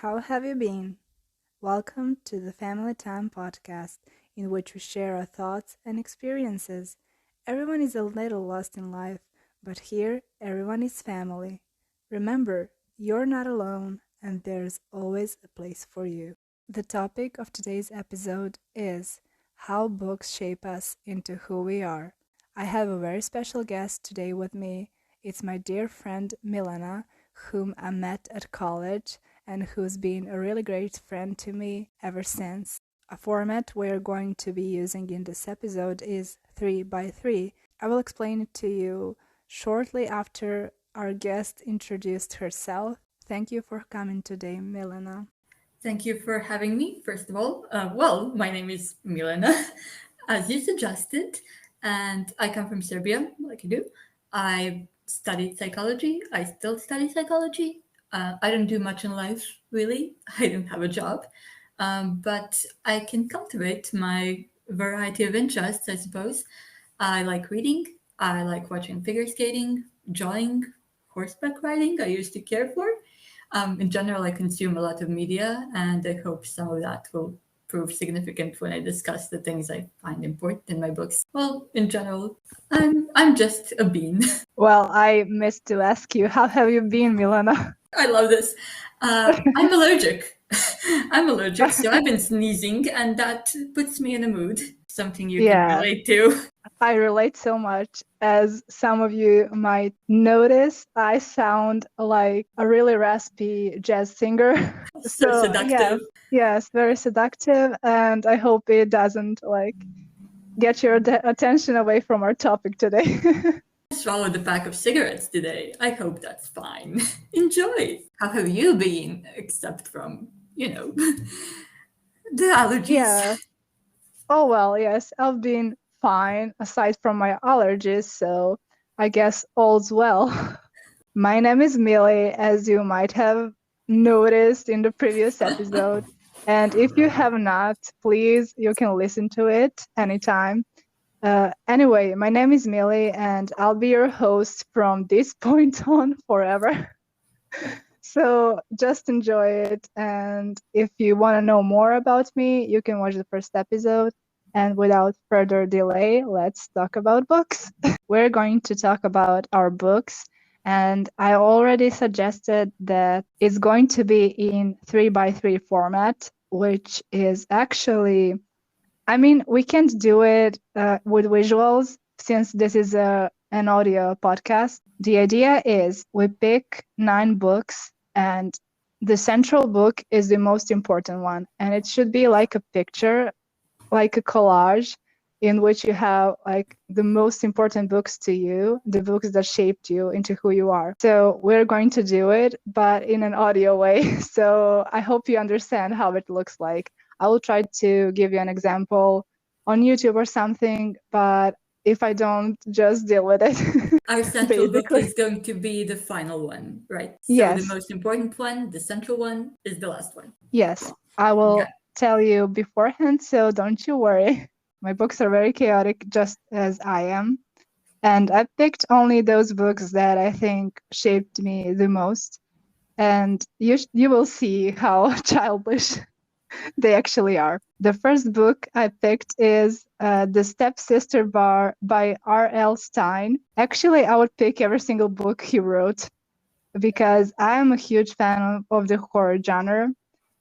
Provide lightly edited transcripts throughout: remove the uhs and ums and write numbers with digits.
how have you been? Welcome to the Family Time podcast, in which we share our thoughts and experiences. Everyone is a little lost in life, but here everyone is family. Remember, you're not alone, and there's always a place for you. The topic of today's episode is how books shape us into who we are. I have a very special guest today with me. It's my dear friend Milena, whom I met at college and who's been a really great friend to me ever since. A format we're going to be using in this episode is 3 by 3. I will explain it to you shortly after our guest introduced herself. Thank you for coming today, Milena. Thank you for having me, first of all. My name is Milena, as you suggested, and I come from Serbia, like you do. I studied psychology. I still study psychology. I don't do much in life, really. I don't have a job. But I can cultivate my variety of interests, I suppose. I like reading. I like watching figure skating, drawing, horseback riding. I used to care for. In general, I consume a lot of media, and I hope some of that will prove significant when I discuss the things I find important in my books. Well, in general, I'm just a bean. Well, I missed to ask you, how have you been, Milena? I love this. I'm allergic. I'm allergic, so I've been sneezing, and that puts me in a mood. Something you can Yeah, relate to. I relate so much. As some of you might notice, I sound like a really raspy jazz singer. So So, seductive. yes, very seductive. And I hope it doesn't get your attention away from our topic today. I swallowed a pack of cigarettes today. I hope that's fine. Enjoy. How have you been, except from, the allergies? Yeah. Oh, well, yes, I've been fine aside from my allergies. So I guess all's well. My name is Millie, as you might have noticed in the previous episode. And if you have not, please, you can listen to it anytime. Anyway, my name is Millie, and I'll be your host from this point on forever. So just enjoy it. And if you want to know more about me, you can watch the first episode. And without further delay, let's talk about books. We're going to talk about our books. And I already suggested that it's going to be in 3 by 3 format, which is actually, we can't do it with visuals since this is an audio podcast. The idea is we pick 9 books, and the central book is the most important one. And it should be like a picture, like a collage, in which you have like the most important books to you, the books that shaped you into who you are. So we're going to do it, but in an audio way. So I hope you understand how it looks like. I will try to give you an example on YouTube or something, but if I don't, just deal with it. Our central book Basically. is going to be the final one, right? So Yes. the most important one, the central one, is the last one. Yes, I will tell you beforehand, so don't you worry. My books are very chaotic, just as I am. And I picked only those books that I think shaped me the most. And you will see how childish they actually are. The first book I picked is The Stepsister Bar by R.L. Stine. Actually, I would pick every single book he wrote because I am a huge fan of the horror genre.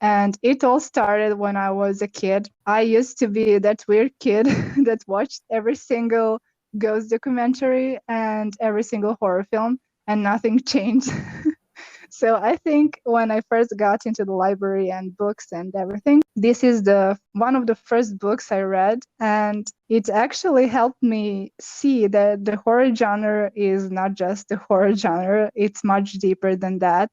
And it all started when I was a kid. I used to be that weird kid that watched every single ghost documentary and every single horror film, and nothing changed. So I think when I first got into the library and books and everything, this is one of the first books I read, and it actually helped me see that the horror genre is not just the horror genre, it's much deeper than that.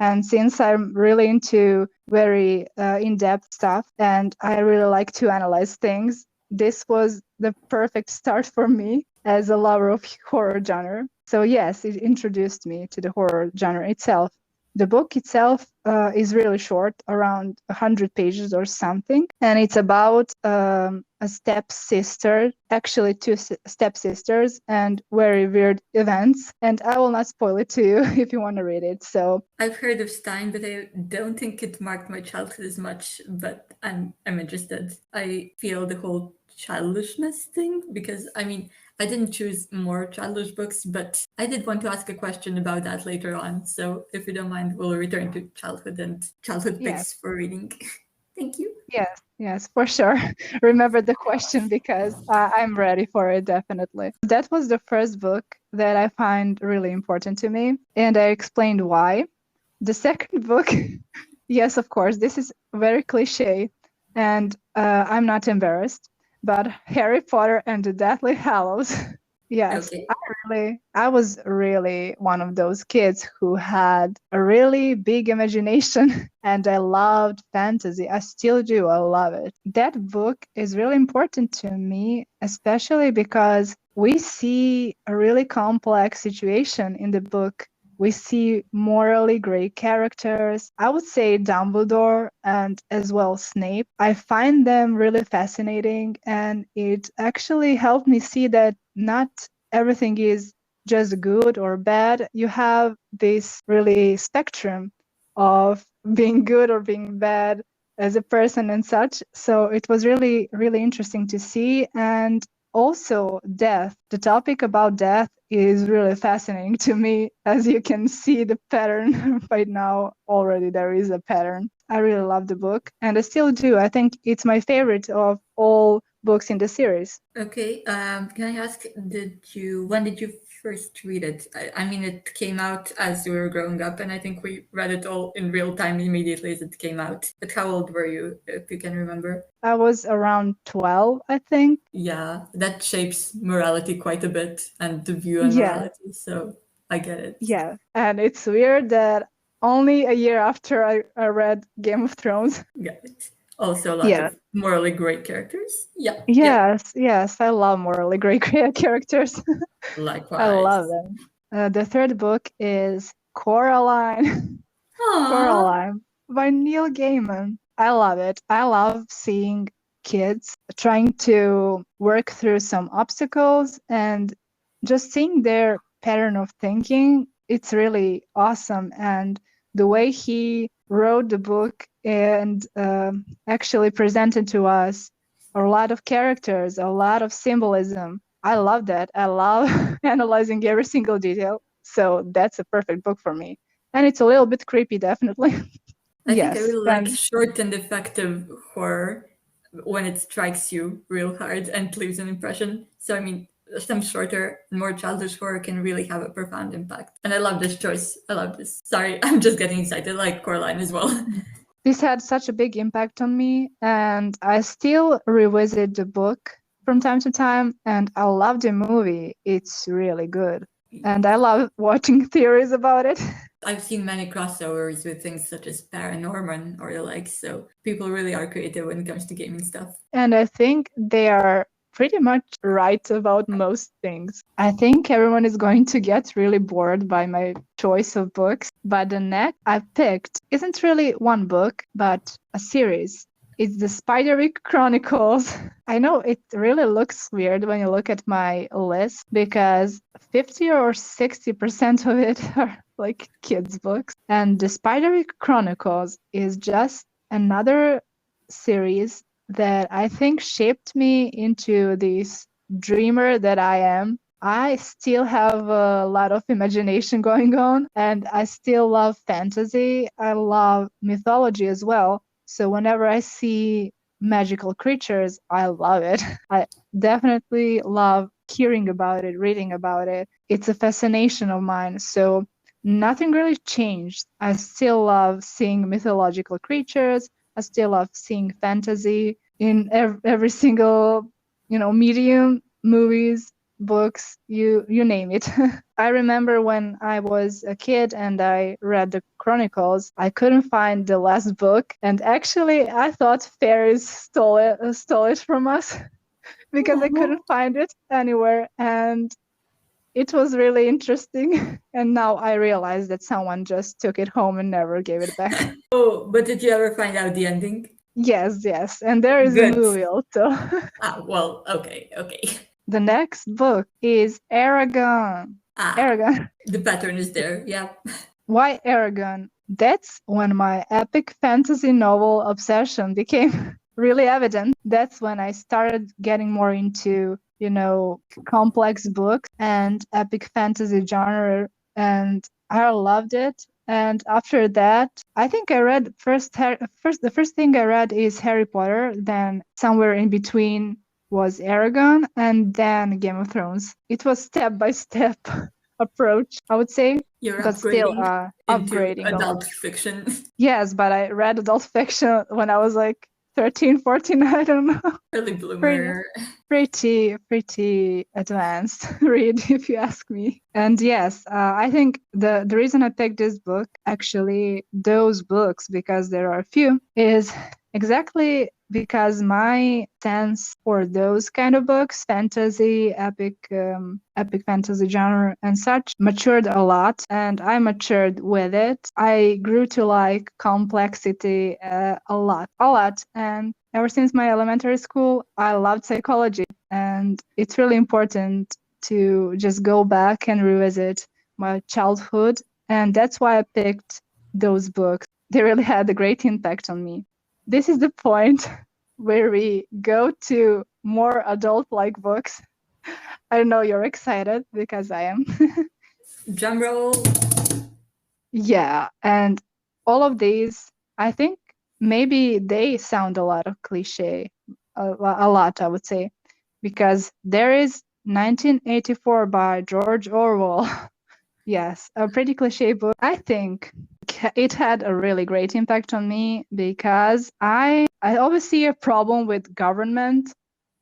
And since I'm really into very in-depth stuff and I really like to analyze things, this was the perfect start for me as a lover of horror genre. So yes, it introduced me to the horror genre itself. The book itself is really short, around 100 pages or something, and it's about a stepsister, actually two stepsisters, and very weird events. And I will not spoil it to you if you want to read it. So I've heard of Stein, but I don't think it marked my childhood as much. But I'm interested. I feel the whole childishness thing because I mean I didn't choose more childish books, but I did want to ask a question about that later on. So if you don't mind, we'll return to childhood and childhood yes, picks for reading. Thank you. yes, for sure. Remember the question because I'm ready for it, definitely. That was the first book that I find really important to me, and I explained why. The second book, yes, of course, this is very cliche, and I'm not embarrassed, but Harry Potter and the Deathly Hallows. Yes, Okay. I was really one of those kids who had a really big imagination and I loved fantasy. I still do. I love it. That book is really important to me, especially because we see a really complex situation in the book. We see morally gray characters. I would say Dumbledore and as well Snape. I find them really fascinating, and it actually helped me see that not everything is just good or bad. You have this really spectrum of being good or being bad as a person and such. So it was really, really interesting to see. And also death. The topic about death is really fascinating to me. As you can see the pattern right now, already there is a pattern. I really love the book and I still do. I think it's my favorite of all books in the series. Okay. Can I ask, when did you first read it? I mean, it came out as we were growing up, and I think we read it all in real time immediately as it came out. But how old were you, if you can remember? I was around 12, I think. Yeah, that shapes morality quite a bit and the view on Yeah, morality. So I get it. yeah. And it's weird that only a year after I read Game of Thrones. Got it. Also, a lot Yeah. of morally great characters. Yeah, yeah. Yes, yes. I love morally great characters. I love Likewise. them. The third book is Coraline. Aww. Coraline by Neil Gaiman. I love it. I love seeing kids trying to work through some obstacles and just seeing their pattern of thinking. It's really awesome. And the way he wrote the book and actually presented to us a lot of characters, a lot of symbolism. I love that. I love analyzing every single detail. So that's a perfect book for me. And it's a little bit creepy, definitely. I think I Yes. really like And short and effective horror when it strikes you real hard and leaves an impression. So, I mean, some shorter, more childish horror can really have a profound impact. And I love this choice. I love this. Sorry, I'm just getting excited. I like Coraline as well. this had such a big impact on me. And I still revisit the book from time to time. And I love the movie. It's really good. And I love watching theories about it. I've seen many crossovers with things such as Paranorman or the like, so people really are creative when it comes to gaming stuff. And I think they are pretty much right about most things. I think everyone is going to get really bored by my choice of books, but the next I picked isn't really one book, but a series. It's the Spiderwick Chronicles. I know it really looks weird when you look at my list because 50 or 60% of it are like kids' books. And the Spiderwick Chronicles is just another series that I think shaped me into this dreamer that I am. I still have a lot of imagination going on and I still love fantasy. I love mythology as well. So whenever I see magical creatures, I love it. I definitely love hearing about it, reading about it. It's a fascination of mine. So nothing really changed. I still love seeing mythological creatures. I still love seeing fantasy in every single, medium, movies, books, you name it. I remember when I was a kid and I read the Chronicles, I couldn't find the last book, and actually I thought fairies stole it from us because I Aw. couldn't find it anywhere. And it was really interesting. And now I realize that someone just took it home and never gave it back. Oh, but did you ever find out the ending? Yes, yes. And there is a Good. movie also. Ah, well, okay, okay. The next book is Aragon. Ah, Aragon. the pattern is there. Yeah. Why Aragon? That's when my epic fantasy novel obsession became really evident. That's when I started getting more into, complex books and epic fantasy genre, and I loved it. And after that, I think I read the first thing I read is Harry Potter, then somewhere in between was Aragon, and then Game of Thrones. It was step by step approach, I would say, You're but still upgrading into upgrading a lot. adult fiction. Yes, but I read adult fiction when I was like 13, 14, I don't know. Early bloomer. Pretty advanced read, if you ask me. And yes, I think the reason I picked this book, actually those books, because there are a few, is exactly because my sense for those kind of books, fantasy, epic fantasy genre and such, matured a lot, and I matured with it. I grew to like complexity a lot, and ever since my elementary school, I loved psychology, and it's really important to just go back and revisit my childhood, and that's why I picked those books. They really had a great impact on me. This is the point where we go to more adult-like books. I know you're excited because I am. Drum roll. Yeah, and all of these, I think maybe they sound a lot of cliche, a lot, I would say, because there is 1984 by George Orwell. Yes, a pretty cliche book. I think it had a really great impact on me because I always see a problem with government,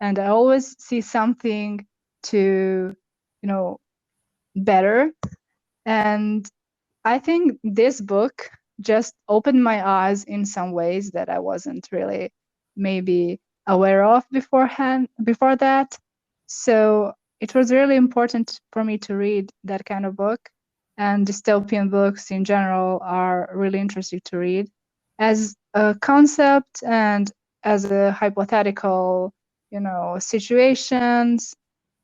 and I always see something to, better. And I think this book just opened my eyes in some ways that I wasn't really maybe aware of before that. So it was really important for me to read that kind of book. And dystopian books in general are really interesting to read as a concept and as a hypothetical, situations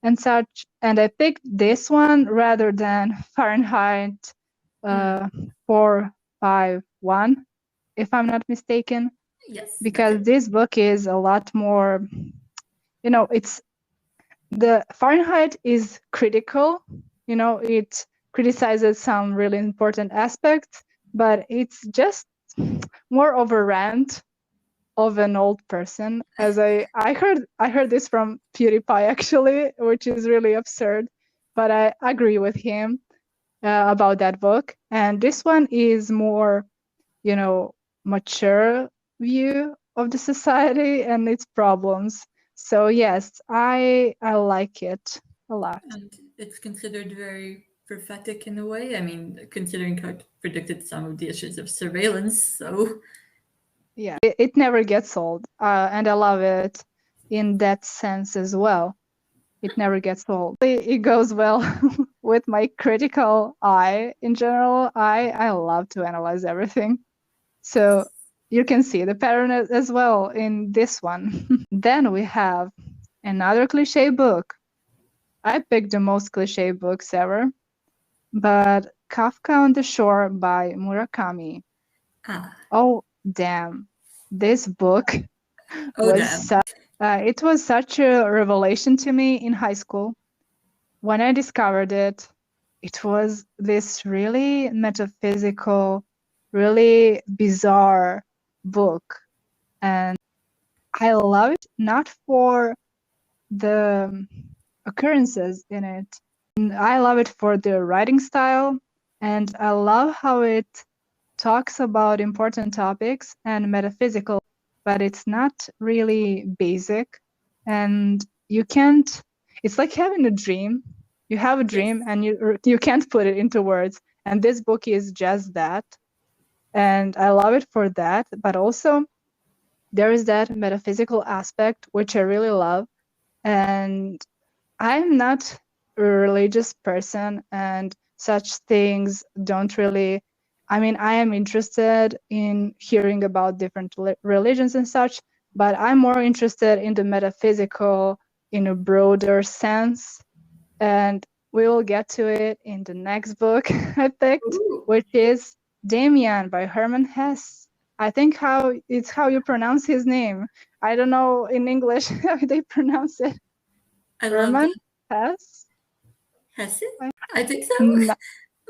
and such. And I picked this one rather than Fahrenheit 451, if I'm not mistaken, Yes. because this book is a lot more, it's the Fahrenheit is critical, it criticizes some really important aspects, but it's just more of a rant of an old person. As I heard this from PewDiePie actually, which is really absurd, but I agree with him about that book. And this one is more, mature view of the society and its problems. So yes, I like it a lot. And it's considered very prophetic in a way. I mean, considering how it predicted some of the issues of surveillance. So, Yeah, it never gets old, and I love it in that sense as well. It never gets old. It goes well with my critical eye in general. I love to analyze everything. So you can see the pattern as well in this one. Then we have another cliche book. I picked the most cliche books ever, but Kafka on the Shore by Murakami. Oh, damn. This book oh was damn. it was such a revelation to me in high school. When I discovered it, it was this really metaphysical, really bizarre book. And I love it not for the occurrences in it. I love it for the writing style, and I love how it talks about important topics and metaphysical, but it's not really basic. And you can't, it's like having a dream. You have a dream and you can't put it into words. And this book is just that. And I love it for that. But also, there is that metaphysical aspect, which I really love. And I'm not a religious person, and such things don't really. I mean, I am interested in hearing about different religions and such, but I'm more interested in the metaphysical in a broader sense. And we will get to it in the next book I picked, Ooh, which is Damien by Hermann Hesse. I think it's how you pronounce his name. I don't know in English how they pronounce it. I love Hermann that. Hesse? Hesse? I think so. Not,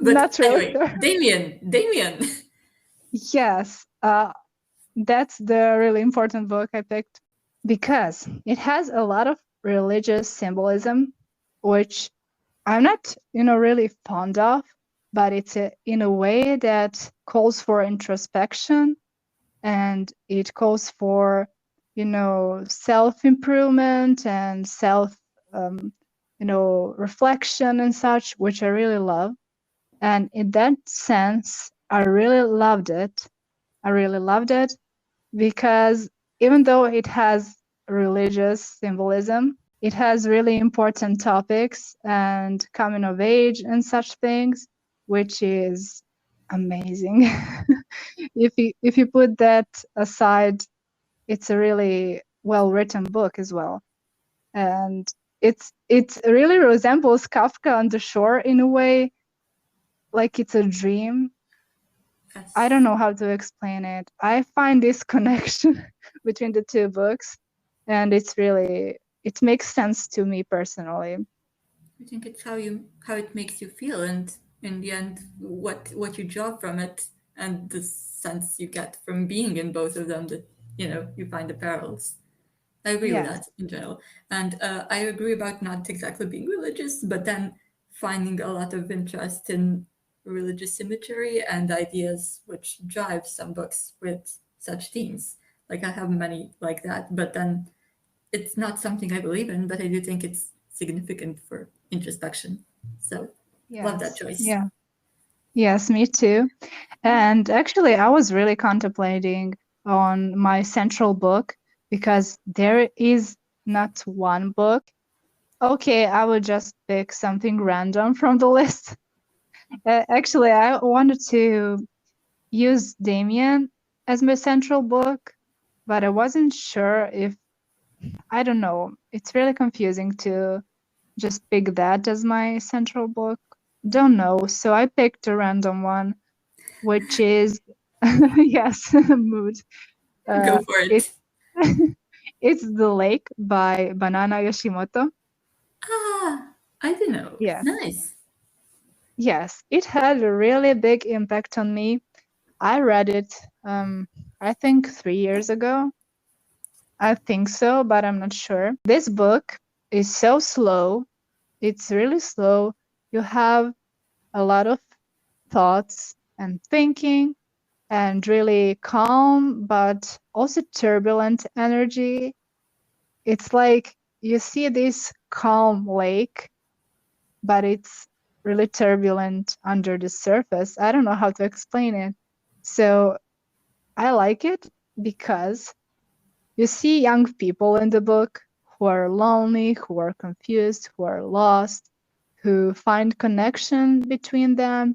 But not really anyway, sure. Damien. Yes, that's the really important book I picked because it has a lot of religious symbolism, which I'm not, really fond of, but it's in a way that calls for introspection, and it calls for, self-improvement and um, reflection and such, which I really love. And in that sense, I really loved it. I really loved it because even though it has religious symbolism, it has really important topics and coming of age and such things, which is amazing. If you put that aside, it's a really well written book as well. And it really resembles Kafka on the Shore in a way, like it's a dream. I don't Yes. know how to explain it. I find this connection between the two books, and it makes sense to me personally. I think it's how it makes you feel, and in the end, what you draw from it, and the sense you get from being in both of them. That you find the parallels. I agree with Yes, that in general, and I agree about not exactly being religious, but then finding a lot of interest in religious imagery and ideas which drive some books with such themes. Like I have many like that, but then it's not something I believe in, but I do think it's significant for introspection. So, love that yes, choice. yeah, yes, me too. And actually, I was really contemplating on my central book because there is not one book. Okay, I will just pick something random from the list. Actually, I wanted to use Damien as my central book, but I wasn't sure if, I don't know, it's really confusing to just pick that as my central book. Don't know. So I picked a random one, which is, yes, mood. Go Uh, for it, it. it's The Lake by Banana Yoshimoto. Ah, I don't know. Yes. Nice. Yes, it had a really big impact on me. I read it, I think 3 years ago. I think so, but I'm not sure. This book is so slow. It's really slow. You have a lot of thoughts and thinking and really calm, but also turbulent energy. It's like you see this calm lake, but it's really turbulent under the surface. I don't know how to explain it. So I like it because you see young people in the book who are lonely, who are confused, who are lost, who find connection between them.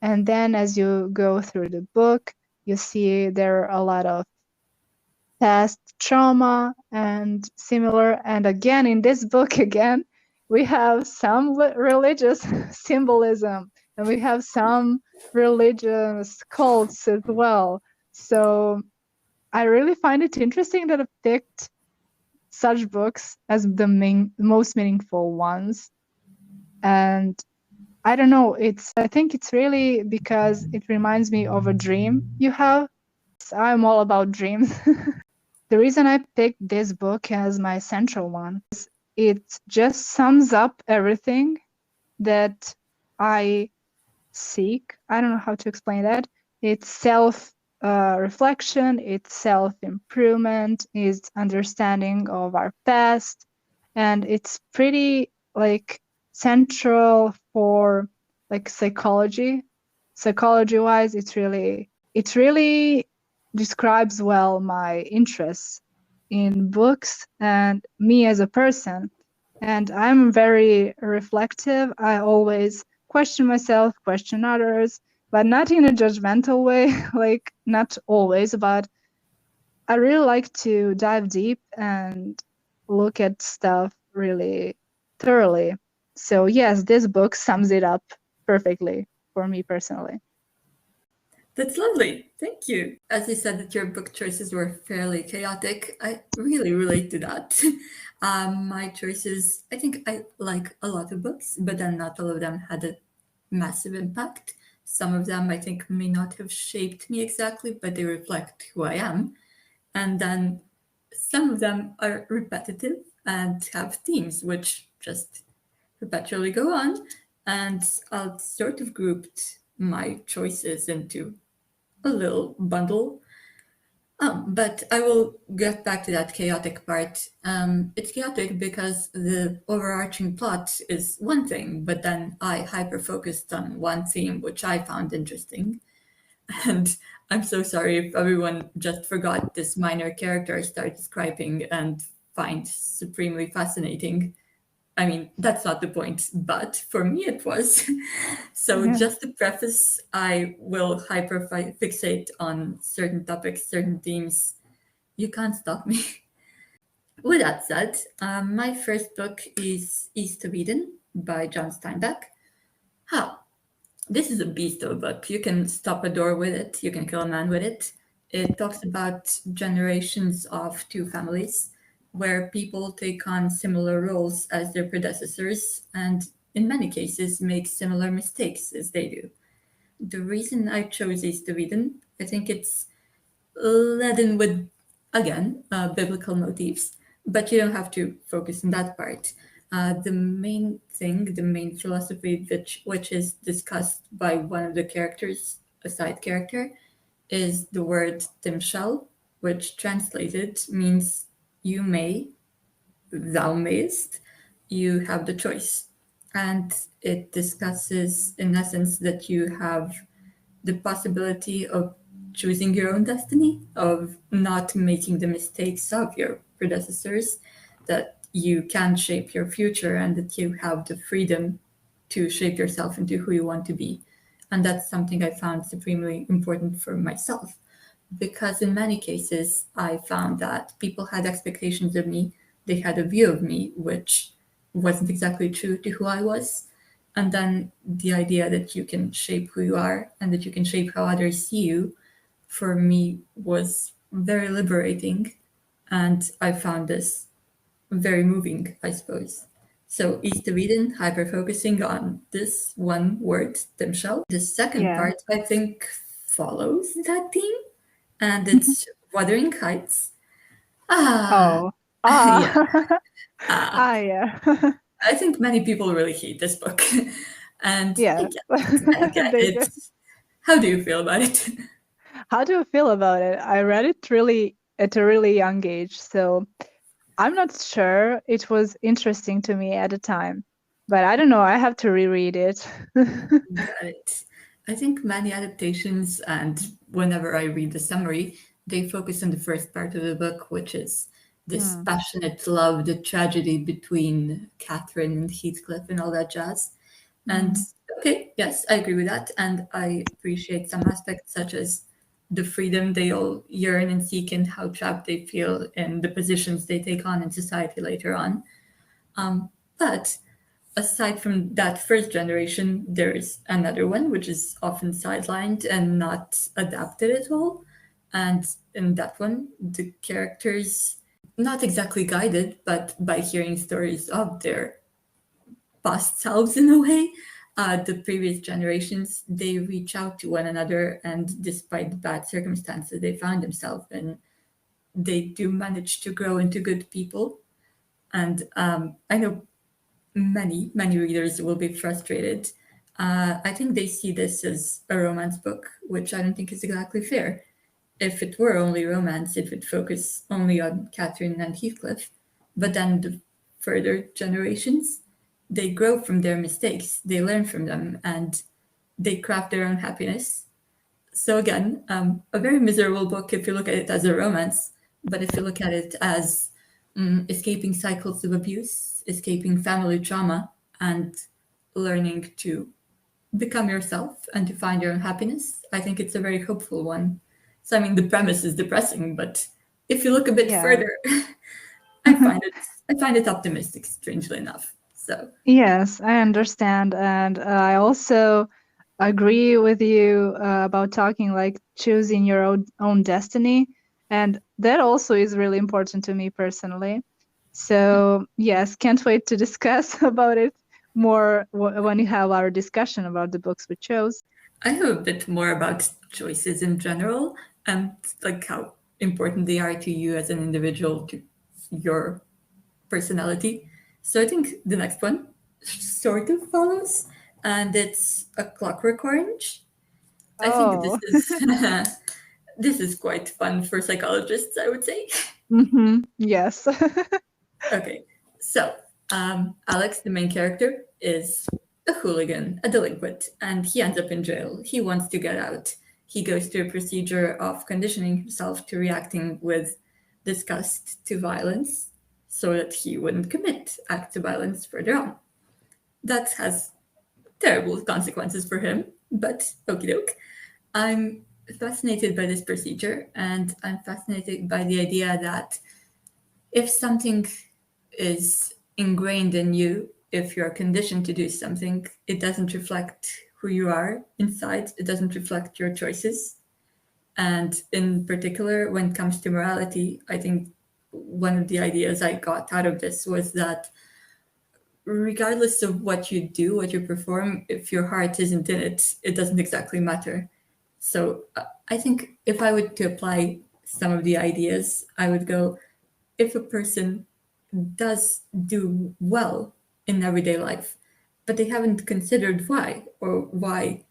And then as you go through the book, you see there are a lot of past trauma and similar. And again, in this book, again, we have some religious symbolism and we have some religious cults as well. So I really find it interesting that I picked such books as the most meaningful ones. And I don't know, I think it's really because it reminds me of a dream you have. I'm all about dreams. The reason I picked this book as my central one is it just sums up everything that I seek. I don't know how to explain that. It's self reflection, it's self improvement, it's understanding of our past, and it's pretty like central for like psychology. Psychology wise, it really describes well my interests in books and me as a person. And I'm very reflective. I always question myself, question others, but not in a judgmental way, like not always, but I really like to dive deep and look at stuff really thoroughly. So, yes, this book sums it up perfectly for me personally. That's lovely. Thank you. As you said that your book choices were fairly chaotic, I really relate to that. My choices, I think I like a lot of books, but then not all of them had a massive impact. Some of them I think may not have shaped me exactly, but they reflect who I am. And then some of them are repetitive and have themes which just perpetually go on. And I've sort of grouped my choices into a little bundle. But I will get back to that chaotic part. It's chaotic because the overarching plot is one thing, but then I hyper focused on one theme, which I found interesting. And I'm so sorry if everyone just forgot this minor character I started describing and find supremely fascinating. I mean, that's not the point, but for me it was. So, Yeah. just to preface, I will fixate on certain topics, certain themes. You can't stop me. With that said, my first book is East of Eden by John Steinbeck. How? This is a beast of a book. You can stop a door with it, you can kill a man with it. It talks about generations of two families where people take on similar roles as their predecessors and, in many cases, make similar mistakes as they do. The reason I chose East of Eden, I think it's laden with, again, biblical motifs, but you don't have to focus on that part. The main thing, the main philosophy which is discussed by one of the characters, a side character, is the word timshal, which translated means you may, thou mayest, you have the choice. And it discusses, in essence, that you have the possibility of choosing your own destiny, of not making the mistakes of your predecessors, that you can shape your future and that you have the freedom to shape yourself into who you want to be. And that's something I found supremely important for myself. Because in many cases, I found that people had expectations of me, they had a view of me, which wasn't exactly true to who I was. And then the idea that you can shape who you are and that you can shape how others see you, for me, was very liberating. And I found this very moving, I suppose. So East of Eden, hyper focusing on this one word, Timshel. The second Yeah. part, I think, follows that theme, and it's Wuthering Heights. Ah, Oh. yeah. Ah. Ah, Ah, yeah. I think many people really hate this book, and I Yes. get it. I get They do. it. How do you feel about it? How do you feel about it? I read it really at a really young age, so I'm not sure it was interesting to me at the time. But I don't know, I have to reread it. Got it. I think many adaptations, and whenever I read the summary, they focus on the first part of the book, which is this Hmm. passionate love, the tragedy between Catherine and Heathcliff, and all that jazz. And Hmm. okay, yes, I agree with that. And I appreciate some aspects, such as the freedom they all yearn and seek, and how trapped they feel in the positions they take on in society later on. But aside from that first generation, there is another one which is often sidelined and not adapted at all. And in that one, the characters, not exactly guided, but by hearing stories of their past selves in a way, the previous generations, they reach out to one another, and despite the bad circumstances they found themselves in, they do manage to grow into good people. And I know many readers will be frustrated. I think they see this as a romance book, which I don't think is exactly fair. If it were only romance, it would focus only on Catherine and Heathcliff. But then the further generations, they grow from their mistakes, they learn from them, and they craft their own happiness. So again, a very miserable book if you look at it as a romance, but if you look at it as escaping cycles of abuse, escaping family trauma and learning to become yourself and to find your own happiness. I think it's a very hopeful one. So I mean, the premise is depressing, but if you look a bit Yeah. further, I find it optimistic, strangely enough. So Yes, I understand. And I also agree with you about talking like choosing your own destiny. And that also is really important to me personally. So, yes, can't wait to discuss about it more when you have our discussion about the books we chose. I know a bit more about choices in general and like how important they are to you as an individual, to your personality. So I think the next one sort of follows, and it's A Clockwork Orange. I think this Oh, is this is quite fun for psychologists, I would say. yes. Okay, so Alex, the main character, is a hooligan, a delinquent, and he ends up in jail. He wants to get out. He goes through a procedure of conditioning himself to reacting with disgust to violence so that he wouldn't commit acts of violence further on. That has terrible consequences for him, but okie doke. I'm fascinated by this procedure, and I'm fascinated by the idea that if something is ingrained in you, if you're conditioned to do something, it doesn't reflect who you are inside, it doesn't reflect your choices. And in particular, when it comes to morality, I think one of the ideas I got out of this was that regardless of what you do, what you perform, if your heart isn't in it, it doesn't exactly matter. So I think if I were to apply some of the ideas, I would go, if a person does do well in everyday life, but they haven't considered why, or why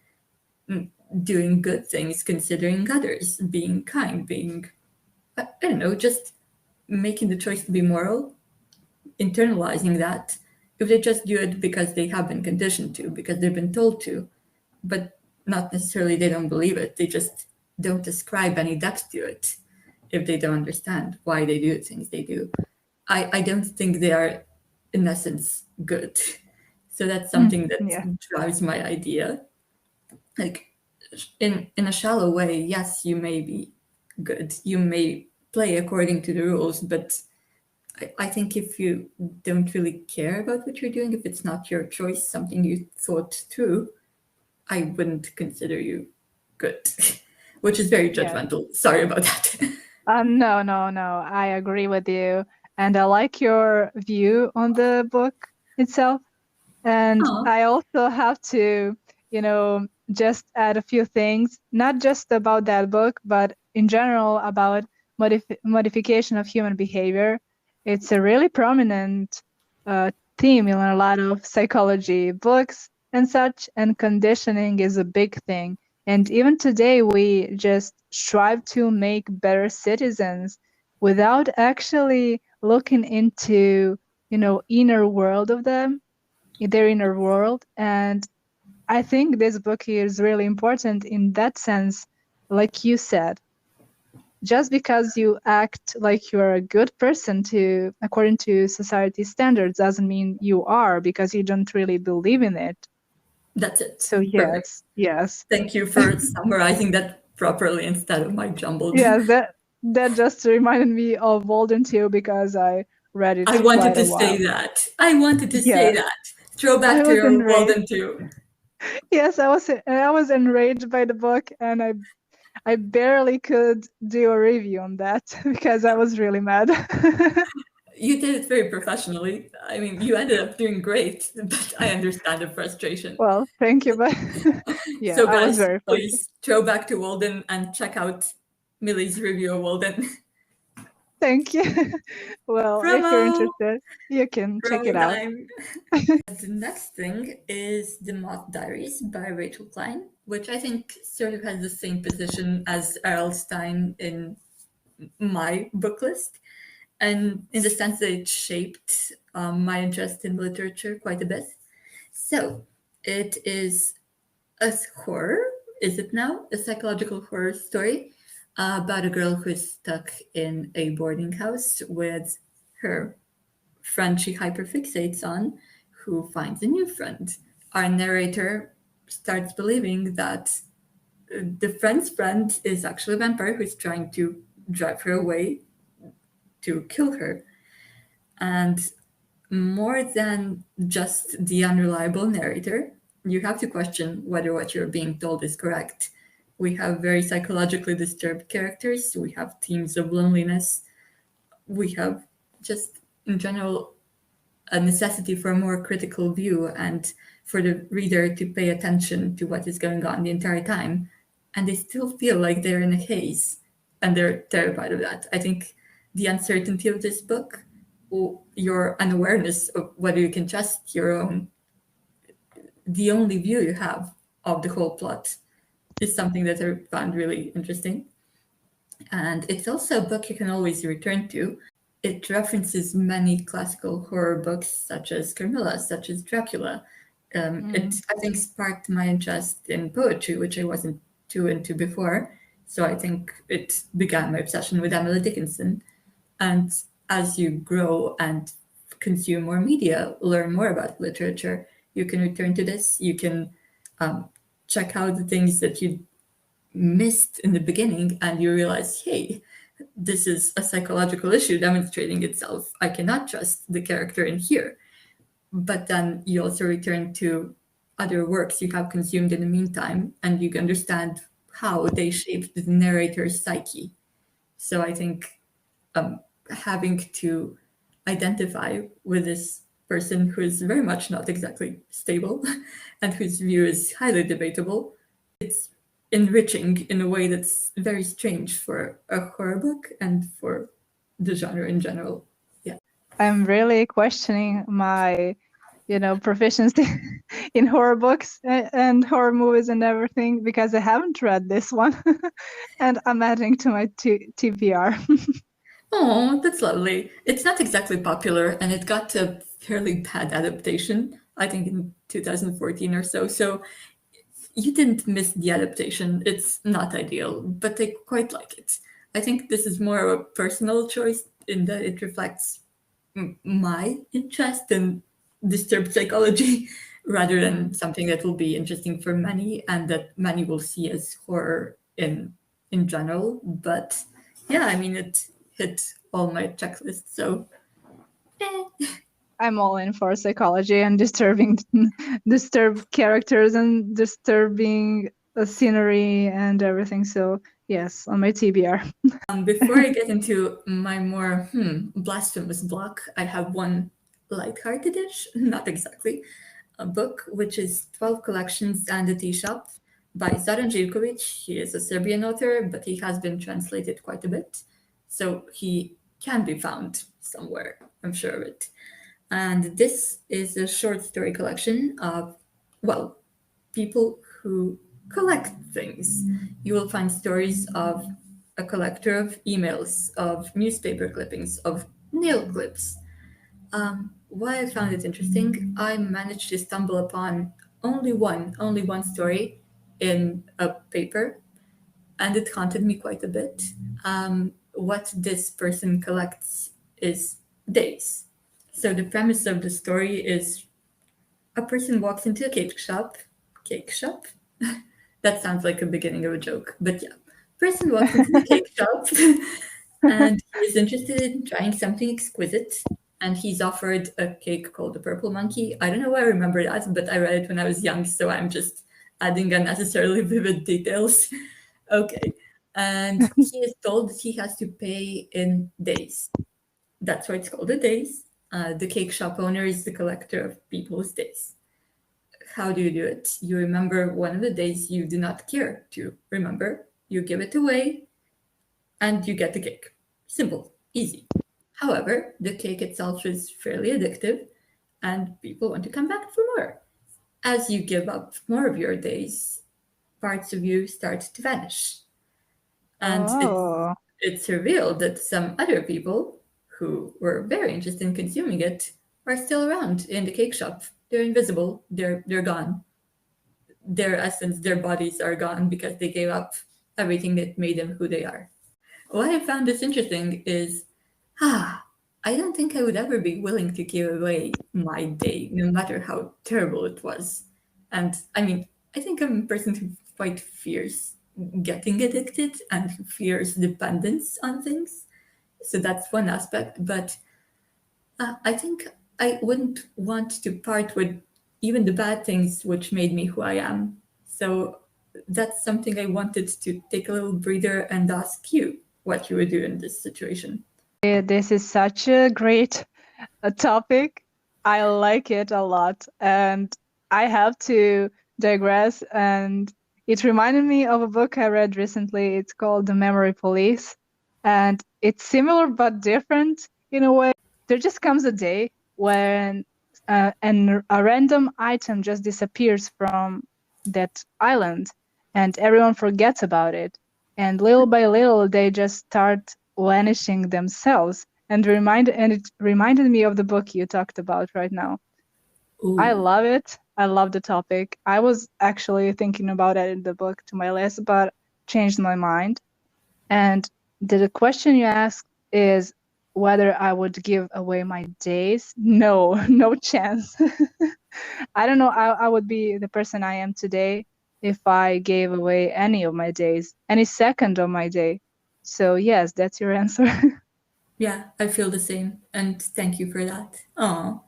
doing good things, considering others, being kind, being, I don't know, just making the choice to be moral, internalizing that. If they just do it because they have been conditioned to, because they've been told to, but not necessarily they don't believe it, they just don't ascribe any depth to it if they don't understand why they do the things they do. I don't think they are, in essence, good. So that's something that Yeah. drives my idea. Like, in a shallow way, yes, you may be good, you may play according to the rules, but I think if you don't really care about what you're doing, if it's not your choice, something you thought through, I wouldn't consider you good, which is very Yeah. judgmental. Sorry about that. No, no, no. I agree with you. And I like your view on the book itself. And Oh, I also have to, just add a few things, not just about that book, but in general about modification of human behavior. It's a really prominent theme in a lot of psychology books and such, and conditioning is a big thing. And even today, we just strive to make better citizens without actually looking into, inner world of them, their inner world. And I think this book is really important in that sense. Like you said, just because you act like you're a good person to according to society standards doesn't mean you are, because you don't really believe in it. that's it. So Perfect. yes, Thank you for summarizing that properly instead of my jumbled. yes. That just reminded me of Walden too, because I read I it wanted quite to a say while. that. I wanted to say Yeah, that. Throw back I to was your enraged. Walden too. Yes, I was enraged by the book, and I barely could do a review on that because I was really mad. You did it very professionally. I mean, you ended up doing great, but I understand the frustration. Well, thank you, but yeah, So, I was guys, very frustrated. please throw back to Walden and check out Millie's review of Walden. Thank you. Well, if you're Promo! interested, you can check it Promo out. time! The next thing is The Moth Diaries by Rachel Klein, which I think sort of has the same position as Errol Stein in my book list, and in the sense that it shaped my interest in literature quite a bit. So it is a horror, is it now? A psychological horror story about a girl who is stuck in a boarding house with her friend she hyperfixates on who finds a new friend. Our narrator starts believing that the friend's friend is actually a vampire who's trying to drive her away to kill her. And more than just the unreliable narrator, you have to question whether what you're being told is correct. We have very psychologically disturbed characters, we have themes of loneliness, we have just, in general, a necessity for a more critical view and for the reader to pay attention to what is going on the entire time. And they still feel like they're in a haze and they're terrified of that. I think the uncertainty of this book, or your unawareness of whether you can trust your own, the only view you have of the whole plot, is something that I found really interesting. And it's also a book you can always return to. It references many classical horror books, such as Carmilla, such as Dracula. It, I think, sparked my interest in poetry, which I wasn't too into before. So I think it began my obsession with Emily Dickinson. And as you grow and consume more media, learn more about literature, you can return to this. You can check out the things that you missed in the beginning, and you realize, hey, this is a psychological issue demonstrating itself. I cannot trust the character in here. But then you also return to other works you have consumed in the meantime, and you understand how they shaped the narrator's psyche. So I think having to identify with this person who is very much not exactly stable and whose view is highly debatable, it's enriching in a way that's very strange for a horror book and for the genre in general. Yeah. I'm really questioning my, proficiency in horror books and horror movies and everything because I haven't read this one, and I'm adding to my TBR. Oh, that's lovely. It's not exactly popular, and it got a fairly bad adaptation, I think in 2014 or so. So you didn't miss the adaptation. It's not ideal, but I quite like it. I think this is more of a personal choice in that it reflects my interest in disturbed psychology rather than something that will be interesting for many and that many will see as horror in general. But yeah, I mean, it hit all my checklists, so I'm all in for psychology and disturbed characters and disturbing scenery and everything. So yes, on my TBR. Before I get into my more blasphemous block, I have one lighthearted-ish, not exactly, a book which is 12 Collections and a Tea Shop by Zoran Živković. He is a Serbian author, but he has been translated quite a bit, so he can be found somewhere, I'm sure of it. And this is a short story collection of, well, people who collect things. You will find stories of a collector of emails, of newspaper clippings, of nail clips. Why I found it interesting, I managed to stumble upon only one story in a paper, and it haunted me quite a bit. What this person collects is days. So the premise of the story is a person walks into a cake shop. That sounds like a beginning of a joke, but yeah. Person walks into the cake shop and he is interested in trying something exquisite. And he's offered a cake called the Purple Monkey. I don't know why I remember that, but I read it when I was young, so I'm just adding unnecessarily vivid details. Okay. And he is told that he has to pay in days. That's why it's called the days. The cake shop owner is the collector of people's days. How do you do it? You remember one of the days you do not care to remember, you give it away, and you get the cake. Simple, easy. However, the cake itself is fairly addictive, and people want to come back for more. As you give up more of your days, parts of you start to vanish. And Oh. it's revealed that some other people who were very interested in consuming it are still around in the cake shop. They're invisible. They're gone. Their essence, their bodies are gone because they gave up everything that made them who they are. Why I found this interesting is, I I don't think I would ever be willing to give away my day, no matter how terrible it was. And I mean, I think I'm a person who quite fears getting addicted and who fears dependence on things. So that's one aspect. But I think I wouldn't want to part with even the bad things which made me who I am. So that's something I wanted to take a little breather and ask you what you would do in this situation. This is such a great topic. I like it a lot. And I have to digress. And it reminded me of a book I read recently. It's called The Memory Police. And it's similar but different in a way. There just comes a day when a random item just disappears from that island and everyone forgets about it. And little by little, they just start vanishing themselves. And it reminded me of the book you talked about right now. I Ooh. love it. I love the topic. I was actually thinking about adding the book to my list, but changed my mind. And the question you asked is whether I would give away my days. No, no chance. I don't know. I would be the person I am today if I gave away any of my days, any second of my day. So yes, that's your answer. Yeah, I feel the same, and thank you for that. Oh,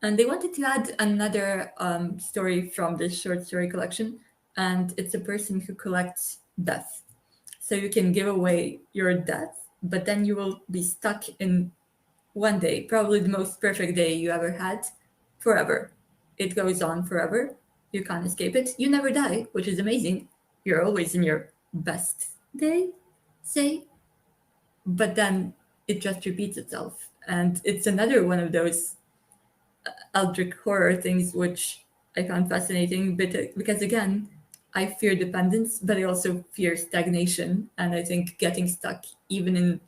and they wanted to add another story from this short story collection, and it's a person who collects death. So you can give away your death, but then you will be stuck in one day, probably the most perfect day you ever had, forever. It goes on forever. You can't escape it. You never die, which is amazing. You're always in your best day, say, but then it just repeats itself. And it's another one of those eldritch horror things which I found fascinating, but because again, I fear dependence, but I also fear stagnation. And I think getting stuck, even in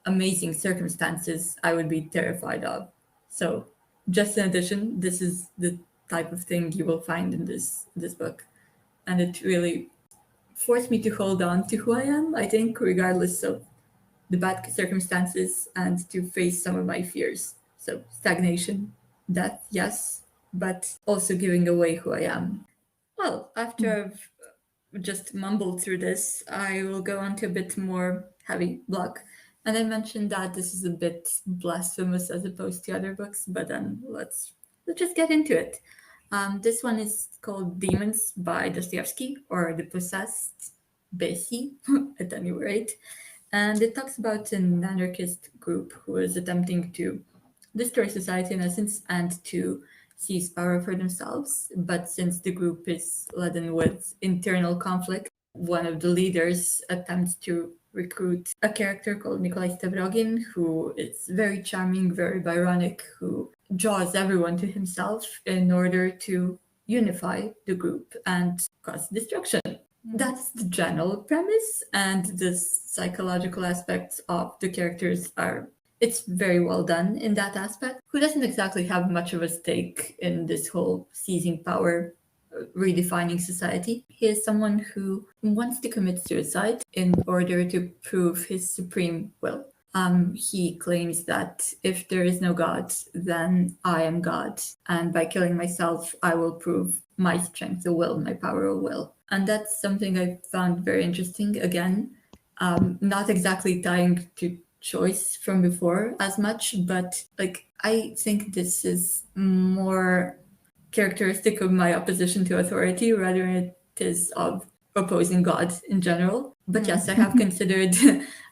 amazing circumstances, I would be terrified of. So, just in addition, this is the type of thing you will find in this book, and it really forced me to hold on to who I am. I think, regardless of the bad circumstances, and to face some of my fears. So, stagnation, death, yes, but also giving away who I am. Well, after I've just mumbled through this, I will go on to a bit more heavy block. And I mentioned that this is a bit blasphemous as opposed to other books, but then let's just get into it. This one is called Demons by Dostoevsky, or The Possessed Bessie, at any rate. And it talks about an anarchist group who is attempting to destroy society in essence and to seize power for themselves. But since the group is laden with internal conflict, one of the leaders attempts to recruit a character called Nikolai Stavrogin, who is very charming, very Byronic, who draws everyone to himself in order to unify the group and cause destruction. That's the general premise, and the psychological aspects of the characters are, it's very well done in that aspect. Who doesn't exactly have much of a stake in this whole seizing power, redefining society. He is someone who wants to commit suicide in order to prove his supreme will. He claims that if there is no God, then I am God. And by killing myself, I will prove my strength of will, my power of will. And that's something I found very interesting. Again, not exactly tying to choice from before as much, but like I think this is more characteristic of my opposition to authority rather than it is of opposing God in general. But yes, I have considered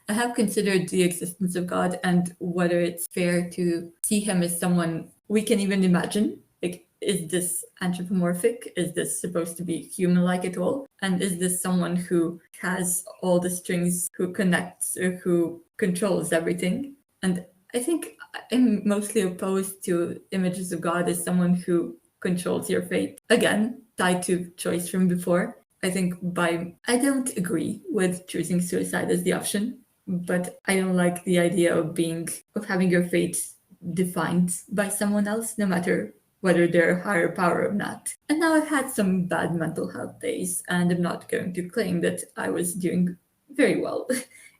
I have considered the existence of God and whether it's fair to see him as someone we can even imagine. Like, is this anthropomorphic? Is this supposed to be human-like at all? And is this someone who has all the strings, who connects, or who controls everything? And I think I'm mostly opposed to images of God as someone who controls your fate. Again, tied to choice from before. I think I don't agree with choosing suicide as the option, but I don't like the idea of having your fate defined by someone else, no matter whether they're a higher power or not. And now I've had some bad mental health days, and I'm not going to claim that I was doing very well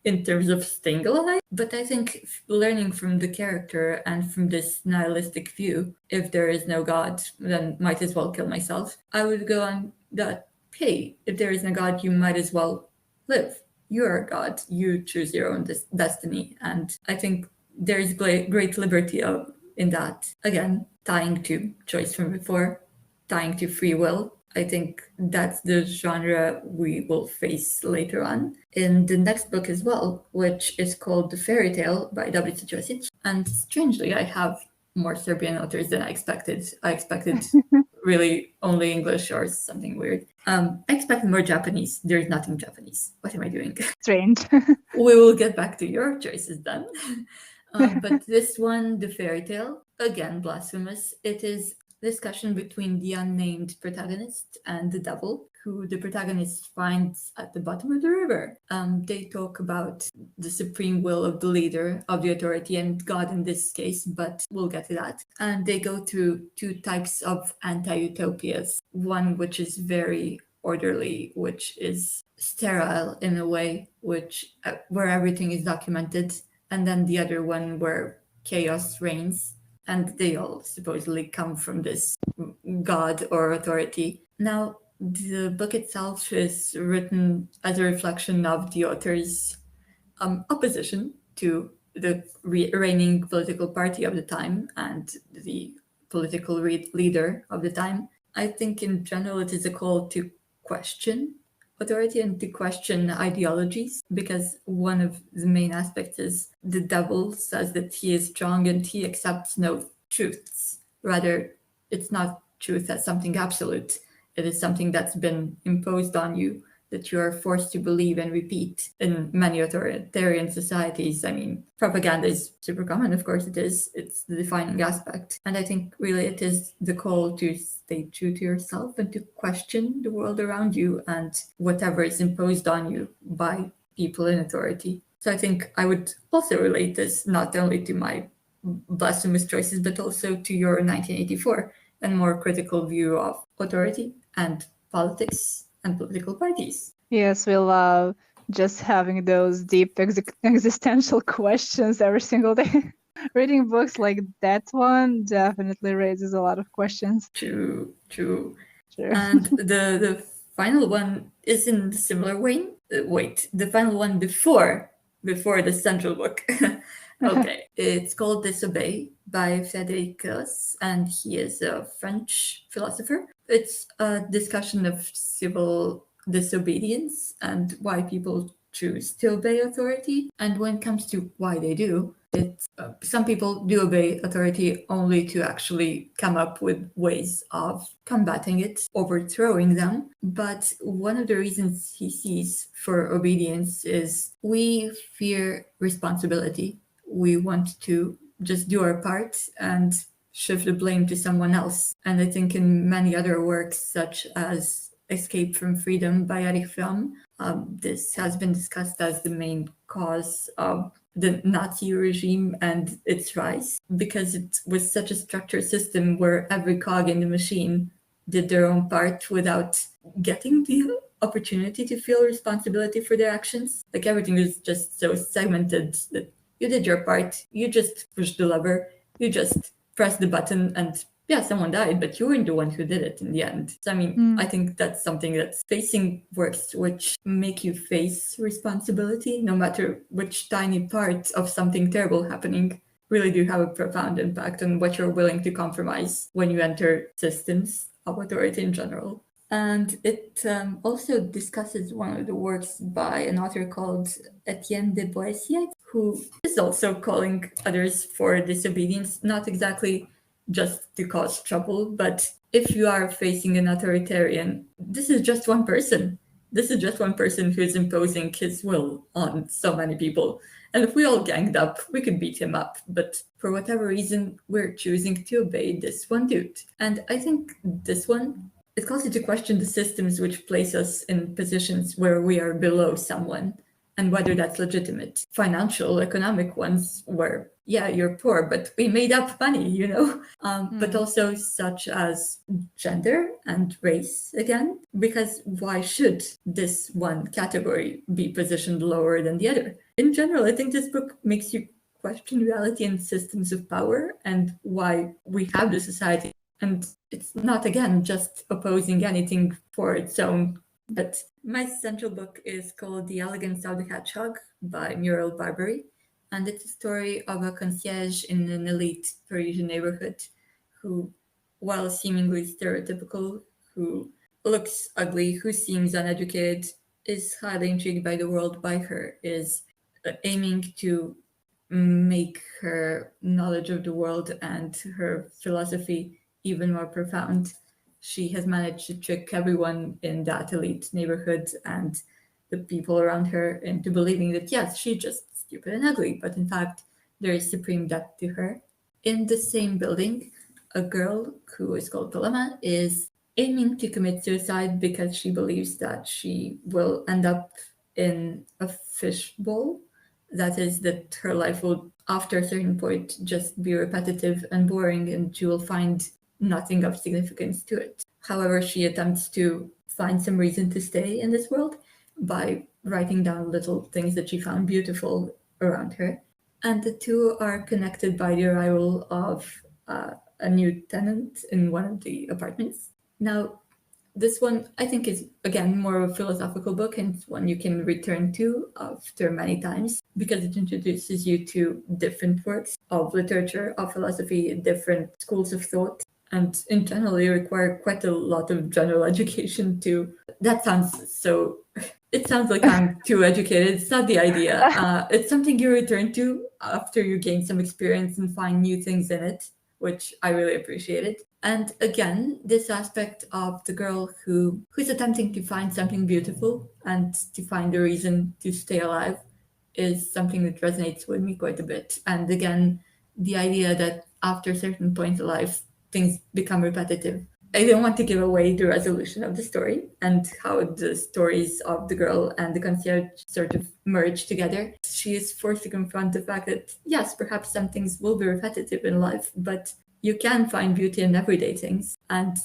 in terms of staying alive. But I think learning from the character and from this nihilistic view, if there is no God, then might as well kill myself. I would go on that, hey, if there is no God, you might as well live. You're a God. You choose your own destiny. And I think there is great liberty in that. Again, tying to choice from before, tying to free will. I think that's the genre we will face later on in the next book as well, which is called The Fairy Tale by David Josic. And strangely, I have more Serbian authors than I expected. I expected really only English or something weird. I expected more Japanese. There's nothing Japanese. What am I doing? Strange. We will get back to your choices then. But this one, The Fairy Tale, again, blasphemous. It is discussion between the unnamed protagonist and the devil, who the protagonist finds at the bottom of the river. They talk about the supreme will of the leader of the authority and God in this case, but we'll get to that. And they go through two types of anti-utopias. One which is very orderly, which is sterile in a way, which where everything is documented, and then the other one where chaos reigns, and they all supposedly come from this god or authority. Now, the book itself is written as a reflection of the author's opposition to the reigning political party of the time and the political leader of the time. I think in general it is a call to question authority and to question ideologies, because one of the main aspects is the devil says that he is strong and he accepts no truths. Rather, it's not truth as something absolute. It is something that's been imposed on you, that you are forced to believe and repeat. In many authoritarian societies, I mean, propaganda is super common, of course it is. It's the defining aspect. And I think really it is the call to stay true to yourself and to question the world around you and whatever is imposed on you by people in authority. So I think I would also relate this not only to my blasphemous choices, but also to your 1984 and more critical view of authority and politics and political parties. Yes, we love just having those deep existential questions every single day. Reading books like that one definitely raises a lot of questions. True. Sure. And the final one is in a similar vein. Wait, the final one before the central book. Okay, it's called Disobey by Frédéric Gros, and he is a French philosopher. It's a discussion of civil disobedience and why people choose to obey authority. And when it comes to why they do, it's some people do obey authority only to actually come up with ways of combating it, overthrowing them. But one of the reasons he sees for obedience is we fear responsibility. We want to just do our part and shift the blame to someone else. And I think in many other works, such as Escape from Freedom by Erich Fromm, this has been discussed as the main cause of the Nazi regime and its rise, because it was such a structured system where every cog in the machine did their own part without getting the opportunity to feel responsibility for their actions. Like everything was just so segmented that you did your part, you just pushed the lever, you just pressed the button, and yeah, someone died, but you weren't the one who did it in the end. So, I mean, I think that's something that's facing works which make you face responsibility, no matter which tiny part of something terrible happening, really do have a profound impact on what you're willing to compromise when you enter systems of authority in general. And it also discusses one of the works by an author called Etienne de Boissier, who is also calling others for disobedience, not exactly just to cause trouble, but if you are facing an authoritarian, this is just one person. This is just one person who is imposing his will on so many people. And if we all ganged up, we could beat him up. But for whatever reason, we're choosing to obey this one dude. And I think this one, it calls you to question the systems which place us in positions where we are below someone. and whether that's legitimate. Financial, economic ones where, yeah, you're poor, but we made up money, you know? But also such as gender and race again, because why should this one category be positioned lower than the other? In general, I think this book makes you question reality and systems of power and why we have the society. And it's not, again, just opposing anything for its own. But my central book is called The Elegance of the Hedgehog by Muriel Barbary. And it's a story of a concierge in an elite Parisian neighborhood who, while seemingly stereotypical, who looks ugly, who seems uneducated, is highly intrigued by the world by her, is aiming to make her knowledge of the world and her philosophy even more profound. She has managed to trick everyone in that elite neighborhood and the people around her into believing that, yes, she's just stupid and ugly, but in fact, there is supreme depth to her. In the same building, a girl who is called Paloma is aiming to commit suicide because she believes that she will end up in a fishbowl. That is, that her life will, after a certain point, just be repetitive and boring, and she will find nothing of significance to it. However, she attempts to find some reason to stay in this world by writing down little things that she found beautiful around her. And the two are connected by the arrival of a new tenant in one of the apartments. Now, this one I think is again more of a philosophical book, and it's one you can return to after many times because it introduces you to different works of literature, of philosophy, different schools of thought, and in general they require quite a lot of general education to. That sounds so. It sounds like I'm too educated. It's not the idea. It's something you return to after you gain some experience and find new things in it, which I really appreciated. And again, this aspect of the girl who's attempting to find something beautiful and to find a reason to stay alive is something that resonates with me quite a bit. And again, the idea that after a certain point in life, things become repetitive. I don't want to give away the resolution of the story and how the stories of the girl and the concierge sort of merge together. She is forced to confront the fact that, yes, perhaps some things will be repetitive in life, but you can find beauty in everyday things. And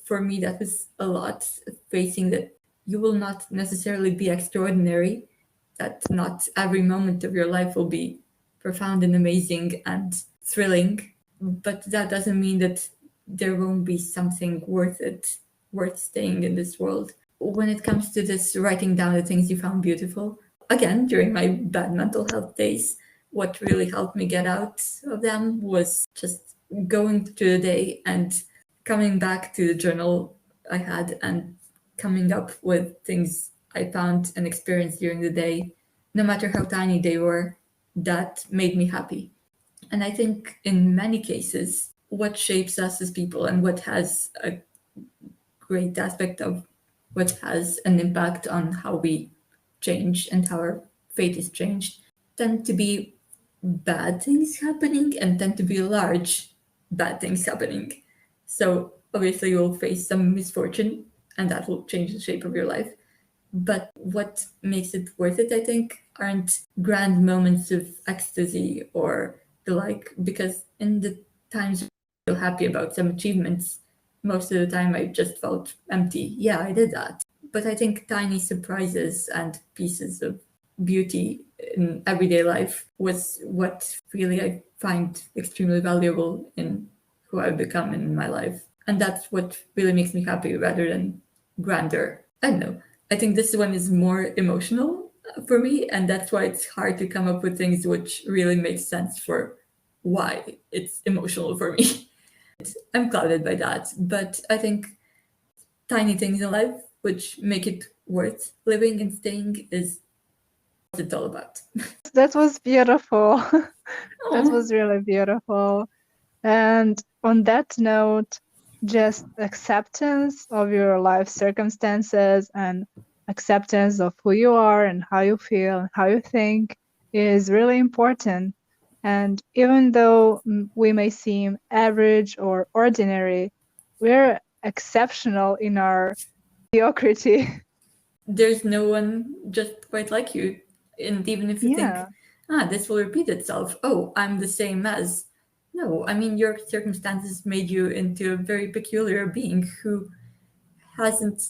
for me, that was a lot, facing that you will not necessarily be extraordinary, that not every moment of your life will be profound and amazing and thrilling. But that doesn't mean that there won't be something worth it, worth staying in this world. When it comes to this writing down the things you found beautiful, again, during my bad mental health days, what really helped me get out of them was just going through the day and coming back to the journal I had and coming up with things I found and experienced during the day, no matter how tiny they were, that made me happy. And I think in many cases, what shapes us as people and what has a great aspect of what has an impact on how we change and how our fate is changed tend to be bad things happening and tend to be large bad things happening. So obviously you'll face some misfortune and that will change the shape of your life. But what makes it worth it, I think, aren't grand moments of ecstasy or the like, because in the times I feel happy about some achievements, most of the time I just felt empty. Yeah, I did that. But I think tiny surprises and pieces of beauty in everyday life was what really I find extremely valuable in who I've become in my life. And that's what really makes me happy rather than grander. I don't know. I think this one is more emotional for me, and that's why it's hard to come up with things which really make sense for why it's emotional for me. I'm clouded by that, but I think tiny things in life which make it worth living and staying is what it's all about. That was beautiful. That Aw. was really beautiful. And on that note, just acceptance of your life circumstances and acceptance of who you are and how you feel and how you think is really important. And even though we may seem average or ordinary, we're exceptional in our mediocrity. There's no one just quite like you. And even if you think, Yeah. this will repeat itself, oh, I'm the same as. No, I mean, your circumstances made you into a very peculiar being hasn't,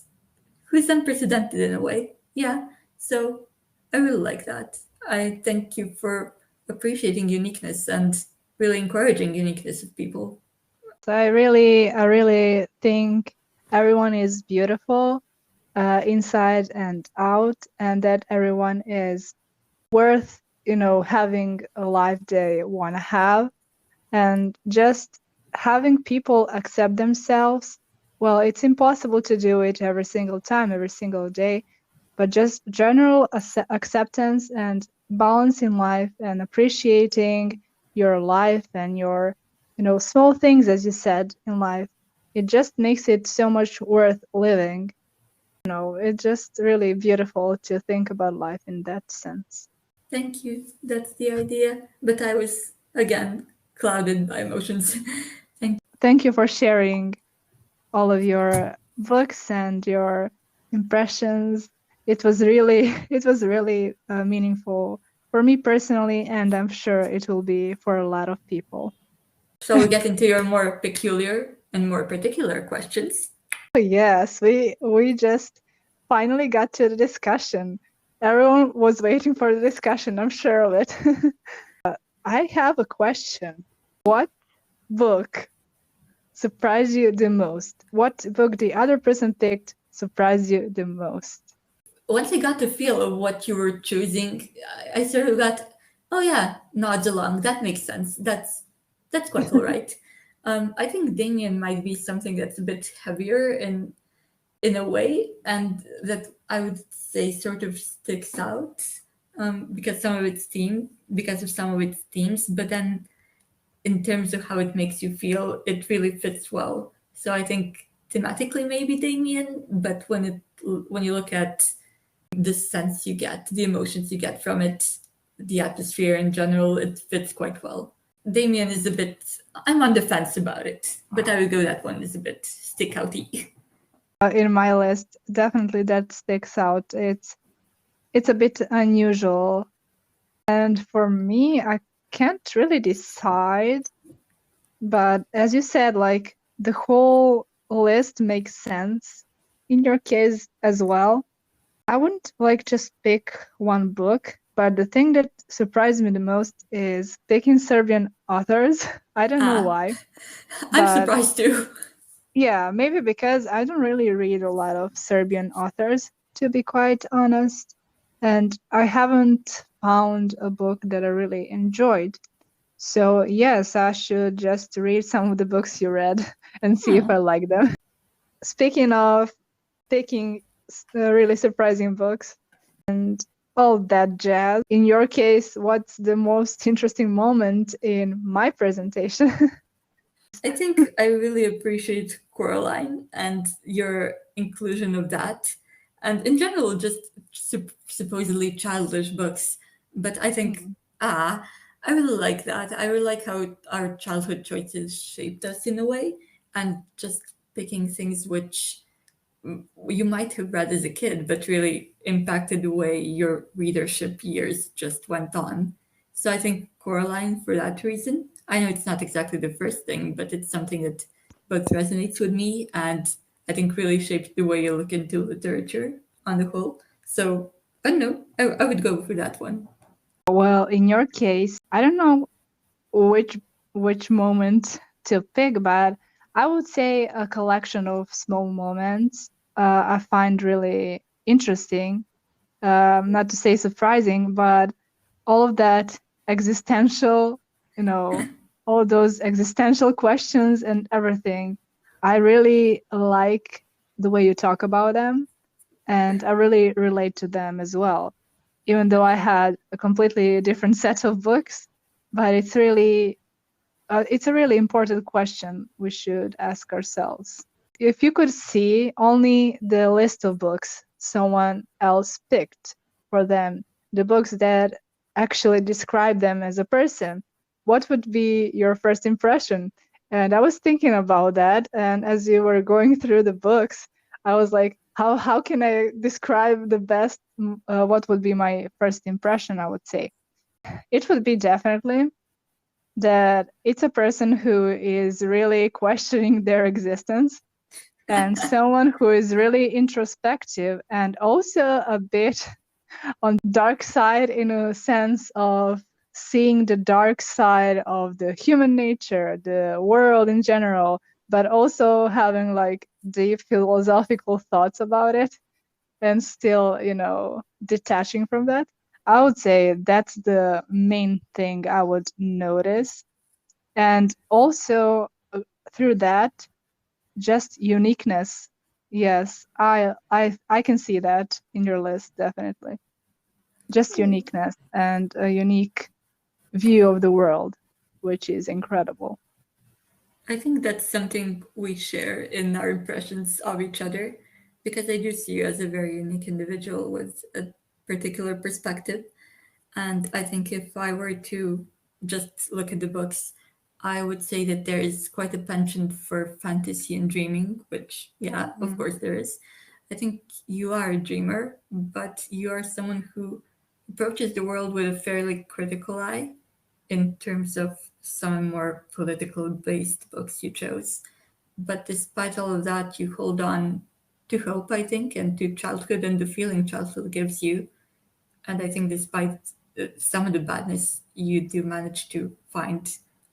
who's unprecedented in a way. Yeah, so I really like that. I thank you for appreciating uniqueness and really encouraging uniqueness of people. So I really think everyone is beautiful, inside and out, and that everyone is worth, having a life they want to have. And just having people accept themselves, well, it's impossible to do it every single time, every single day, but just general acceptance and balance in life and appreciating your life and your, small things, as you said, in life, it just makes it so much worth living. It's just really beautiful to think about life in that sense. Thank you. That's the idea. But I was, again, clouded by emotions. Thank Thank you for sharing all of your books and your impressions. It was really meaningful for me personally, and I'm sure it will be for a lot of people. Shall we get into your more peculiar and more particular questions? Yes, we just finally got to the discussion. Everyone was waiting for the discussion, I'm sure of it. I have a question. What book surprised you the most? What book the other person picked surprised you the most? Once I got the feel of what you were choosing, I sort of got, oh yeah, nods along. That makes sense. That's quite all right. I think Damien might be something that's a bit heavier in a way, and that I would say sort of sticks out because of some of its themes. But then, in terms of how it makes you feel, it really fits well. So I think thematically maybe Damien, but when you look at the sense you get, the emotions you get from it, the atmosphere in general, it fits quite well. Damien is a bit, I'm on the fence about it, but I would go that one is a bit stick outy. In my list, definitely that sticks out. It's a bit unusual, and for me, I can't really decide. But as you said, like the whole list makes sense in your case as well. I wouldn't like just pick one book, but the thing that surprised me the most is picking Serbian authors. I don't know Ah, why, I'm but surprised too. yeah, maybe because I don't really read a lot of Serbian authors, to be quite honest, and I haven't found a book that I really enjoyed. So, yes, I should just read some of the books you read and see if Oh, I like them. Speaking of picking really surprising books and all that jazz, in your case, what's the most interesting moment in my presentation? I think I really appreciate Coraline and your inclusion of that, and in general, just supposedly childish books. But I think, Hmm. ah, I really like that. I really like how our childhood choices shaped us in a way, and just picking things which you might have read as a kid, but really impacted the way your readership years just went on. So I think Coraline, for that reason, I know it's not exactly the first thing, but it's something that both resonates with me and I think really shaped the way you look into literature on the whole. So I don't know, I would go for that one. Well, in your case, I don't know which which moment to pick, but I would say a collection of small moments I find really interesting. Not to say surprising, but all of that existential, you know, all those existential questions and everything. I really like the way you talk about them, and I really relate to them as well, even though I had a completely different set of books. But it's a really important question we should ask ourselves. If you could see only the list of books someone else picked for them, the books that actually describe them as a person, what would be your first impression? And I was thinking about that, and as you were going through the books, I was like, how can I describe the best? What would be my first impression? I would say it would be definitely that it's a person who is really questioning their existence and someone who is really introspective and also a bit on dark side in a sense of seeing the dark side of the human nature, the world in general, but also having like deep philosophical thoughts about it and still, detaching from that. I would say that's the main thing I would notice. And also through that, just uniqueness. Yes, I can see that in your list, definitely. Just uniqueness and a unique view of the world, which is incredible. I think that's something we share in our impressions of each other because I do see you as a very unique individual with a particular perspective. And I think if I were to just look at the books, I would say that there is quite a penchant for fantasy and dreaming, which, yeah, of course there is. I think you are a dreamer, but you are someone who approaches the world with a fairly critical eye in terms of some more political based books you chose. But despite all of that, you hold on to hope, I think, and to childhood and the feeling childhood gives you. And I think despite some of the badness, you do manage to find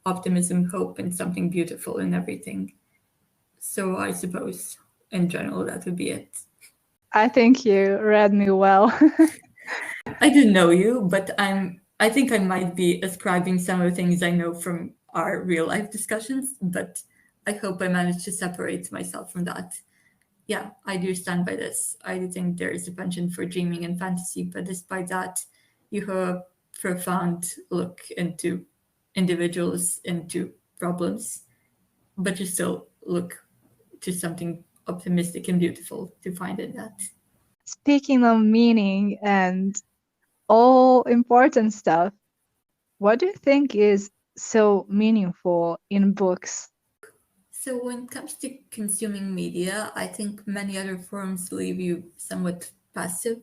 optimism, hope, and something beautiful in everything. So I suppose in general, that would be it. I think you read me well. I didn't know you, but I think I might be ascribing some of the things I know from our real life discussions, but I hope I managed to separate myself from that. Yeah, I do stand by this. I do think there is a penchant for dreaming and fantasy, but despite that, you have a profound look into individuals, into problems, but you still look to something optimistic and beautiful to find in that. Speaking of meaning and all important stuff, what do you think is so meaningful in books? So when it comes to consuming media, I think many other forms leave you somewhat passive.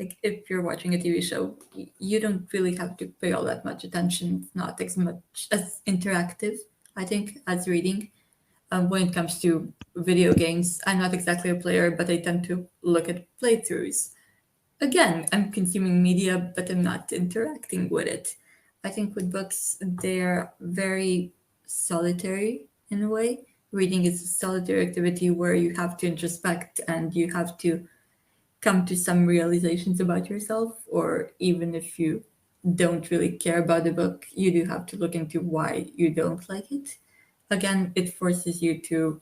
Like if you're watching a TV show, you don't really have to pay all that much attention. It's not as much as interactive, I think, as reading. When it comes to video games, I'm not exactly a player, but I tend to look at playthroughs. Again, I'm consuming media, but I'm not interacting with it. I think with books, they're very solitary in a way. Reading is a solitary activity where you have to introspect and you have to come to some realizations about yourself, or even if you don't really care about the book, you do have to look into why you don't like it. Again, it forces you to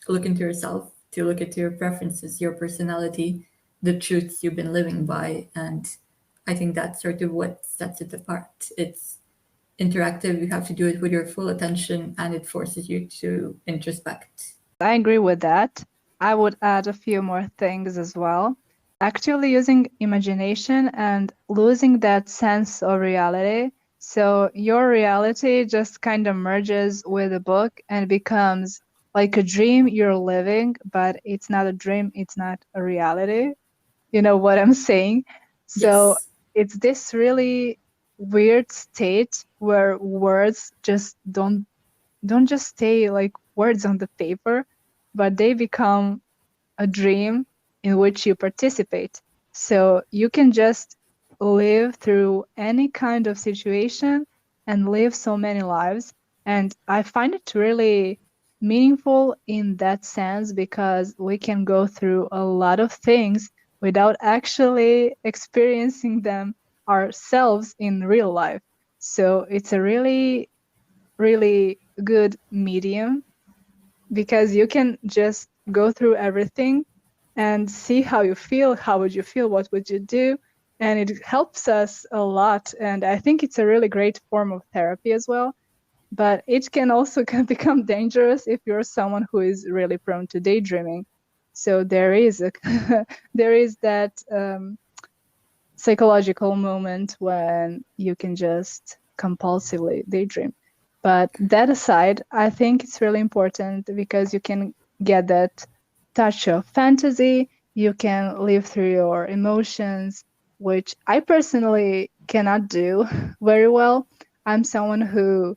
look into yourself, to look at your preferences, your personality, the truths you've been living by. And I think that's sort of what sets it apart. It's interactive, you have to do it with your full attention, and it forces you to introspect. I agree with that. I would add a few more things as well. Actually using imagination and losing that sense of reality. So your reality just kind of merges with the book and becomes like a dream you're living, but it's not a dream, it's not a reality. You know what I'm saying? So Yes. it's this really weird state where words just don't just stay like words on the paper, but they become a dream in which you participate. So you can just live through any kind of situation and live so many lives. And I find it really meaningful in that sense because we can go through a lot of things without actually experiencing them ourselves in real life. So it's a really good medium because you can just go through everything and see how you feel, how would you feel, what would you do, and it helps us a lot. And I think it's a really great form of therapy as well, but it can also become dangerous if you're someone who is really prone to daydreaming. So there is a there is that psychological moment when you can just compulsively daydream. But that aside, I think it's really important because you can get that touch of fantasy You can live through your emotions, which I personally cannot do very well. I'm someone who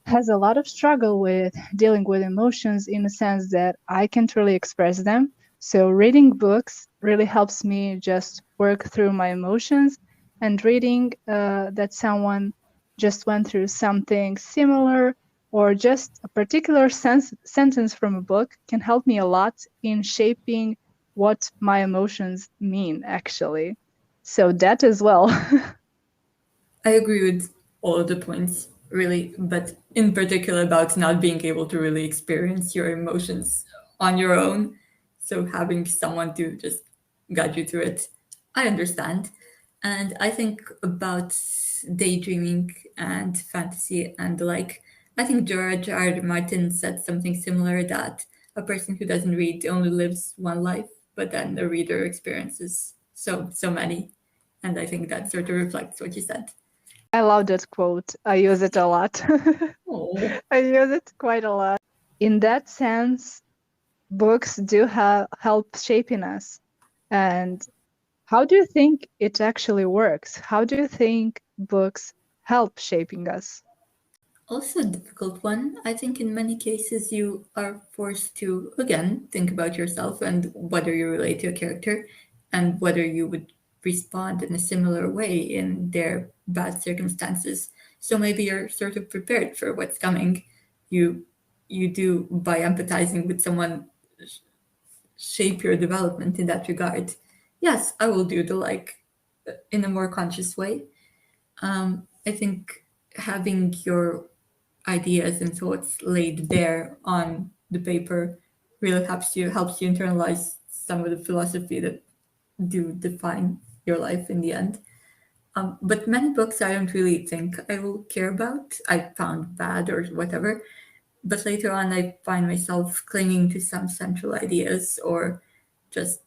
has a lot of struggle with dealing with emotions in the sense that I can't really express them. So reading books really helps me just work through my emotions, and reading that someone just went through something similar or just a particular sentence from a book can help me a lot in shaping what my emotions mean actually. So that as well. I agree with all of the points, really, but in particular about not being able to really experience your emotions on your own. So having someone to just guide you through it, I understand. And I think about daydreaming and fantasy and the like. I think George R. R. Martin said something similar that a person who doesn't read only lives one life, but then the reader experiences so many. And I think that sort of reflects what you said. I love that quote. I use it a lot. Oh, I use it quite a lot. In that sense, books do help shaping us. And how do you think it actually works? How do you think books help shaping us? also a difficult one. I think in many cases you are forced to, again, think about yourself and whether you relate to a character and whether you would respond in a similar way in their bad circumstances. So maybe you're sort of prepared for what's coming. You you do by empathizing with someone shape your development in that regard. Yes, I will do the like in a more conscious way. I think having your ideas and thoughts laid bare on the paper really helps you internalize some of the philosophy that do define your life in the end. But many books I don't really think I will care about. I found bad or whatever. But later on, I find myself clinging to some central ideas or just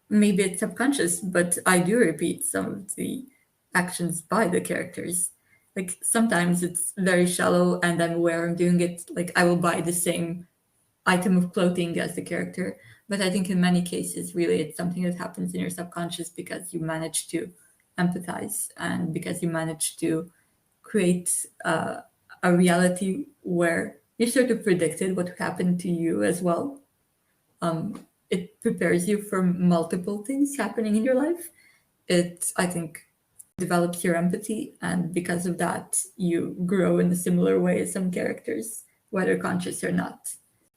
maybe it's subconscious, but I do repeat some of the actions by the characters. Like sometimes it's very shallow and I'm aware I'm doing it. Like I will buy the same item of clothing as the character. But I think in many cases, really, it's something that happens in your subconscious because you manage to empathize and because you manage to create a reality where you sort of predicted what happened to you as well. It prepares you for multiple things happening in your life. It, I think, develops your empathy, and because of that, you grow in a similar way as some characters, whether conscious or not.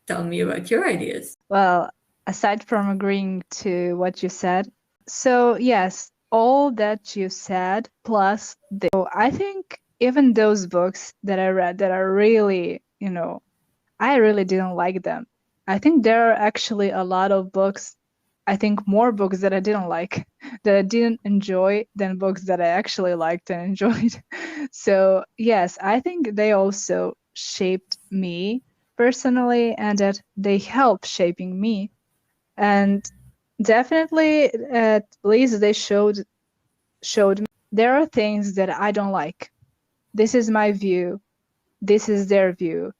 Tell me about your ideas. Well, aside from agreeing to what you said, so yes, all that you said, plus I think even those books that I read that are really, I really didn't like them. I think there are actually a lot of books, I think more books that I didn't like, that I didn't enjoy than books that I actually liked and enjoyed. So, yes, I think they also shaped me personally and that they help shaping me. And definitely, at least they showed me there are things that I don't like. This is my view. This is their view.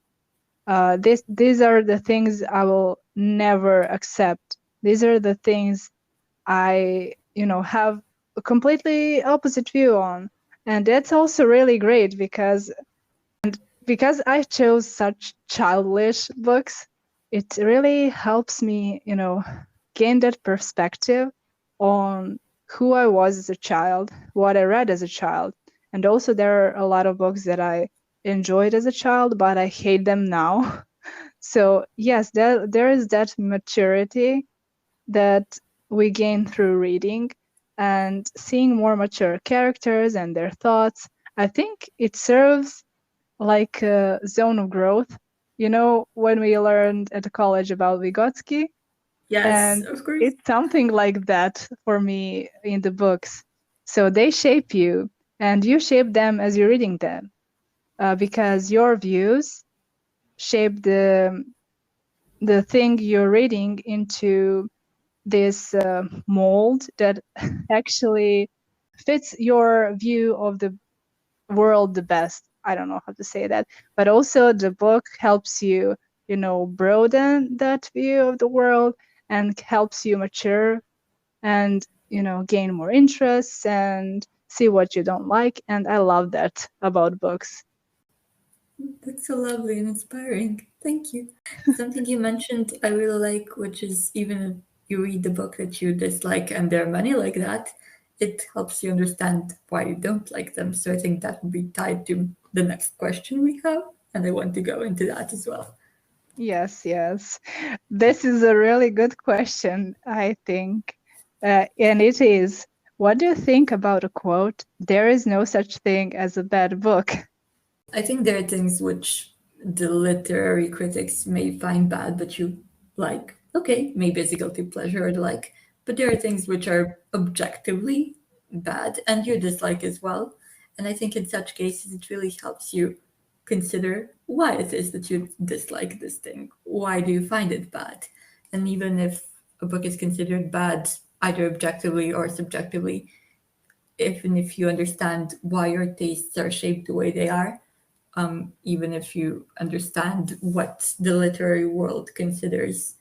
These are the things I will never accept. These are the things I, have a completely opposite view on. And that's also really great because I chose such childish books, it really helps me, gain that perspective on who I was as a child, what I read as a child. And also there are a lot of books that I enjoyed as a child, but I hate them now. So yes, there is that maturity that we gain through reading and seeing more mature characters and their thoughts. I think it serves like a zone of growth. When we learned at the college about Vygotsky, Yes, and of course. it's something like that for me in the books. So they shape you, and you shape them as you're reading them, because your views shape the thing you're reading into this mold that actually fits your view of the world the best. I don't know how to say that, but also the book helps you, broaden that view of the world and helps you mature and, gain more interests and see what you don't like. And I love that about books. That's so lovely and inspiring. Thank you. Something you mentioned I really like, which is even if you read the book that you dislike, and there are many like that, it helps you understand why you don't like them. So I think that would be tied to the next question we have, and I want to go into that as well. Yes, yes. This is a really good question, I think. And it is, what do you think about a quote, "There is no such thing as a bad book"? I think there are things which the literary critics may find bad, but you like. Okay, maybe it's a guilty pleasure or the like. But there are things which are objectively bad and you dislike as well. And I think in such cases, it really helps you consider why it is that you dislike this thing. Why do you find it bad? And even if a book is considered bad, either objectively or subjectively, even if you understand why your tastes are shaped the way they are, even if you understand what the literary world considers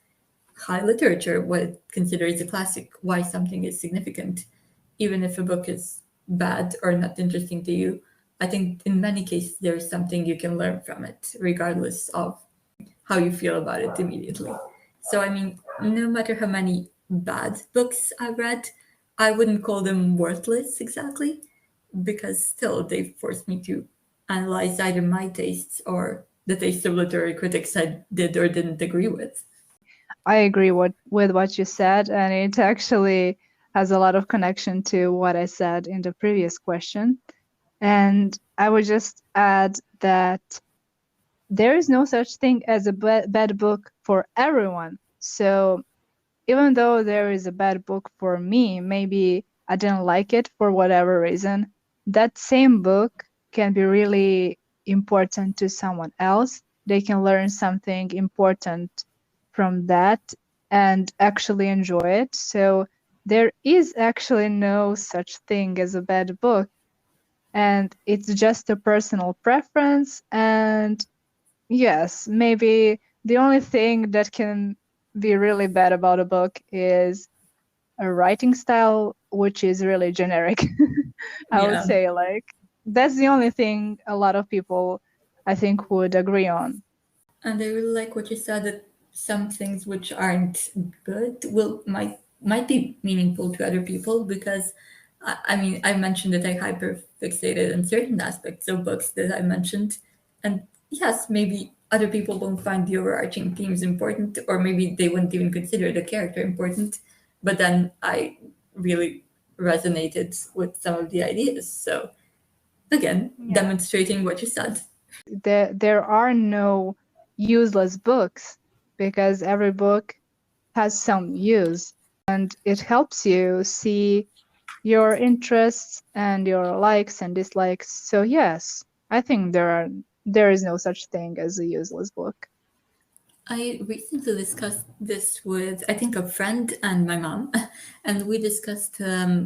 high literature, what it considers a classic, why something is significant, even if a book is bad or not interesting to you, I think in many cases there's something you can learn from it, regardless of how you feel about it immediately. So, I mean, no matter how many bad books I've read, I wouldn't call them worthless exactly, because still they forced me to analyze either my tastes or the tastes of literary critics I did or didn't agree with. I agree with what you said, and it actually has a lot of connection to what I said in the previous question. And I would just add that there is no such thing as a bad book for everyone. So even though there is a bad book for me, maybe I didn't like it for whatever reason, that same book can be really important to someone else. They can learn something important from that and actually enjoy it. So there is actually no such thing as a bad book. And it's just a personal preference. And yes, maybe the only thing that can be really bad about a book is a writing style, which is really generic. I would Yeah. say, like, that's the only thing a lot of people, I think, would agree on. And I really like what you said that some things which aren't good might be meaningful to other people because I mean I mentioned that I hyper fixated on certain aspects of books that I mentioned, and yes, maybe other people won't find the overarching themes important, or maybe they wouldn't even consider the character important, but then I really resonated with some of the ideas. So again, Yeah. demonstrating what you said. There are no useless books because every book has some use and it helps you see your interests and your likes and dislikes. So yes, I think there is no such thing as a useless book. I recently discussed this with, I think, a friend and my mom, and we discussed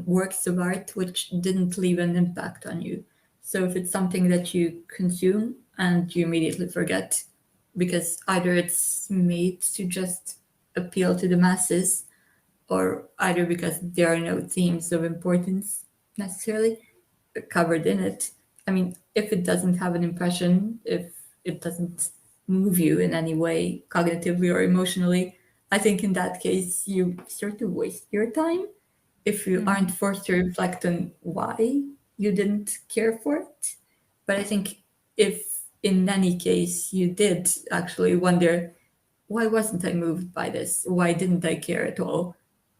works of art which didn't leave an impact on you. So if it's something that you consume and you immediately forget, because either it's made to just appeal to the masses, or either because there are no themes of importance necessarily covered in it. I mean, if it doesn't have an impression, if it doesn't move you in any way, cognitively or emotionally, I think in that case you sort of waste your time if you aren't Mhm. forced to reflect on why you didn't care for it. But I think if in any case you did actually wonder, why wasn't I moved by this? Why didn't I care at all?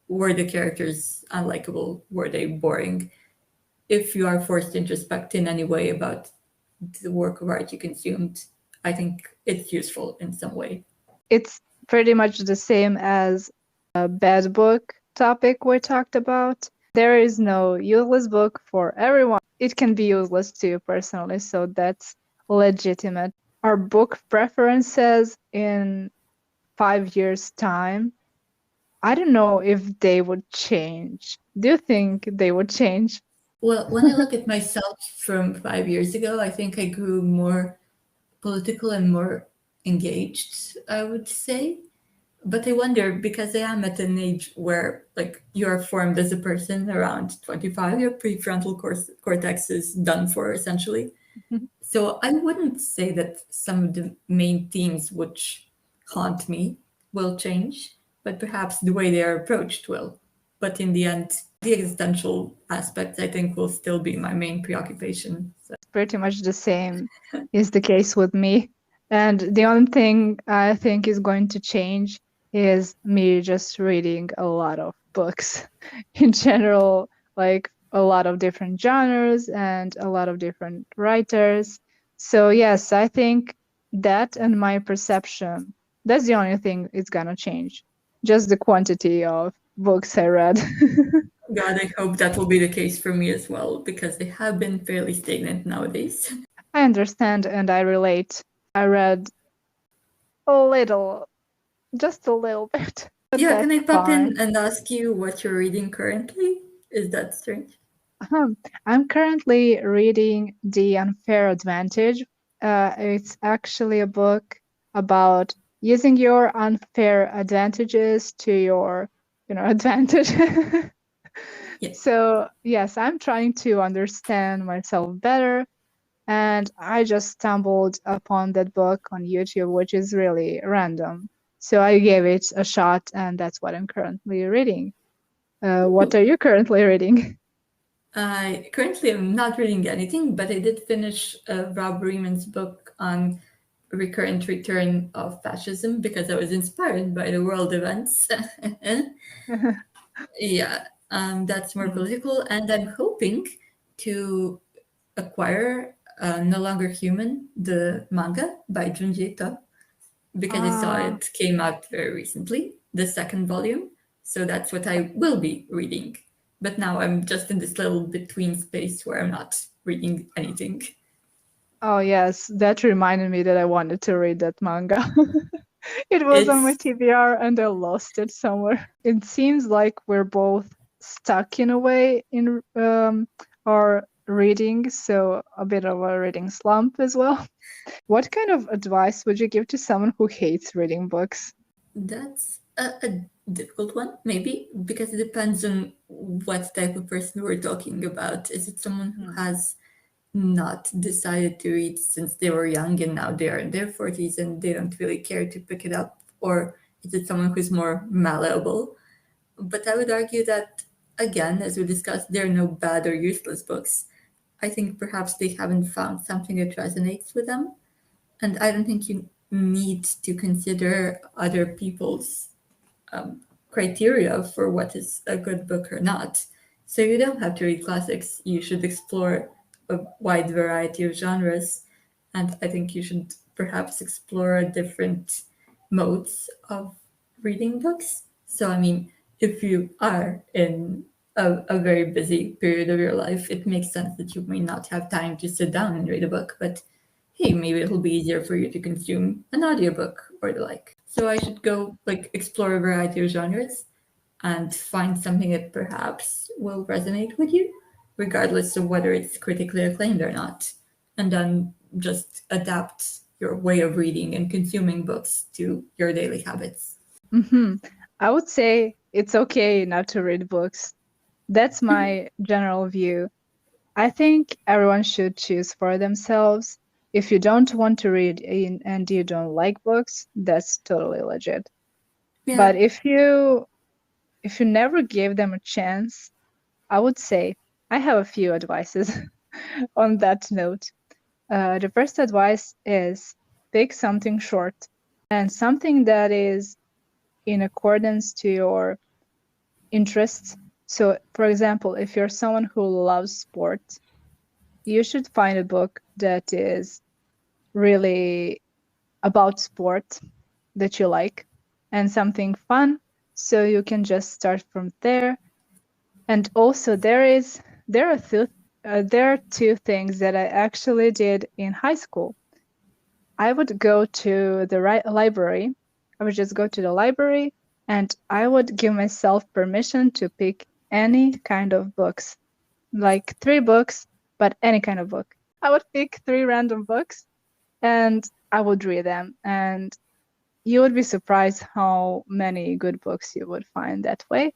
Were the characters unlikable? Were they boring? If you are forced to introspect in any way about the work of art you consumed, I think it's useful in some way. It's pretty much the same as a bad book topic we talked about. There is no useless book for everyone. It can be useless to you personally, so that's legitimate. Our book preferences in 5 years' time, I don't know if they would change. Do you think they would change? Well, when I look at myself from 5 years ago, I think I grew more political and more engaged, I would say. But I wonder, because I am at an age where, like, you are formed as a person around 25, your prefrontal cortex is done for, essentially. So I wouldn't say that some of the main themes which haunt me will change, but perhaps the way they are approached will. But in the end, the existential aspects, I think, will still be my main preoccupation. So. Pretty much the same is the case with me. And the only thing I think is going to change is me just reading a lot of books in general, like a lot of different genres and a lot of different writers. So, yes, I think that and my perception, that's the only thing it's gonna change. Just the quantity of books I read. God, I hope that will be the case for me as well, because they have been fairly stagnant nowadays. I understand and I relate. I read a little, just a little bit, but Yeah, can that's I pop fine. in and ask you what you're reading currently? Is that strange? I'm currently reading The Unfair Advantage. It's actually a book about using your unfair advantages to your, advantage. Yeah. So, yes, I'm trying to understand myself better. And I just stumbled upon that book on YouTube, which is really random. So I gave it a shot, and that's what I'm currently reading. What Cool. are you currently reading? I currently am not reading anything, but I did finish Rob Reeman's book on recurrent return of fascism because I was inspired by the world events. Yeah, that's more Mm. political, and I'm hoping to acquire No Longer Human, the manga by Junji Ito, because I saw Ah, it came out very recently, the second volume. So that's what I will be reading. But now I'm just in this little between space where I'm not reading anything. oh yes, that reminded me that I wanted to read that manga. It was on my It's TBR and I lost it somewhere. It seems like we're both stuck in a way in our reading, so a bit of a reading slump as well. What kind of advice would you give to someone who hates reading books? That's a difficult one, maybe, because it depends on what type of person we're talking about. Is it someone who Hmm. has not decided to read since they were young and now they are in their 40s and they don't really care to pick it up? Or is it someone who's more malleable? But I would argue that, again, as we discussed, there are no bad or useless books. I think perhaps they haven't found something that resonates with them. And I don't think you need to consider other people's criteria for what is a good book or not. So you don't have to read classics. You should explore a wide variety of genres. And I think you should perhaps explore different modes of reading books. So, I mean, if you are in a very busy period of your life, it makes sense that you may not have time to sit down and read a book, but hey, maybe it'll be easier for you to consume an audiobook or the like. So I should go like explore a variety of genres and find something that perhaps will resonate with you, regardless of whether it's critically acclaimed or not. And then just adapt your way of reading and consuming books to your daily habits. Hmm. I would say it's okay not to read books. That's my general view. I think everyone should choose for themselves. If you don't want to read and you don't like books, that's totally legit. Yeah, But if you never gave them a chance, I would say I have a few advices on that note. The first advice is pick something short and something that is in accordance to your interests. So, for example, if you're someone who loves sports, you should find a book that is really about sport that you like and something fun so you can just start from there. And also there are two things that I actually did in high school. I would go to the library. I would just go to the library and I would give myself permission to pick any kind of books, like three books, but any kind of book. I would pick three random books and I would read them. And you would be surprised how many good books you would find that way.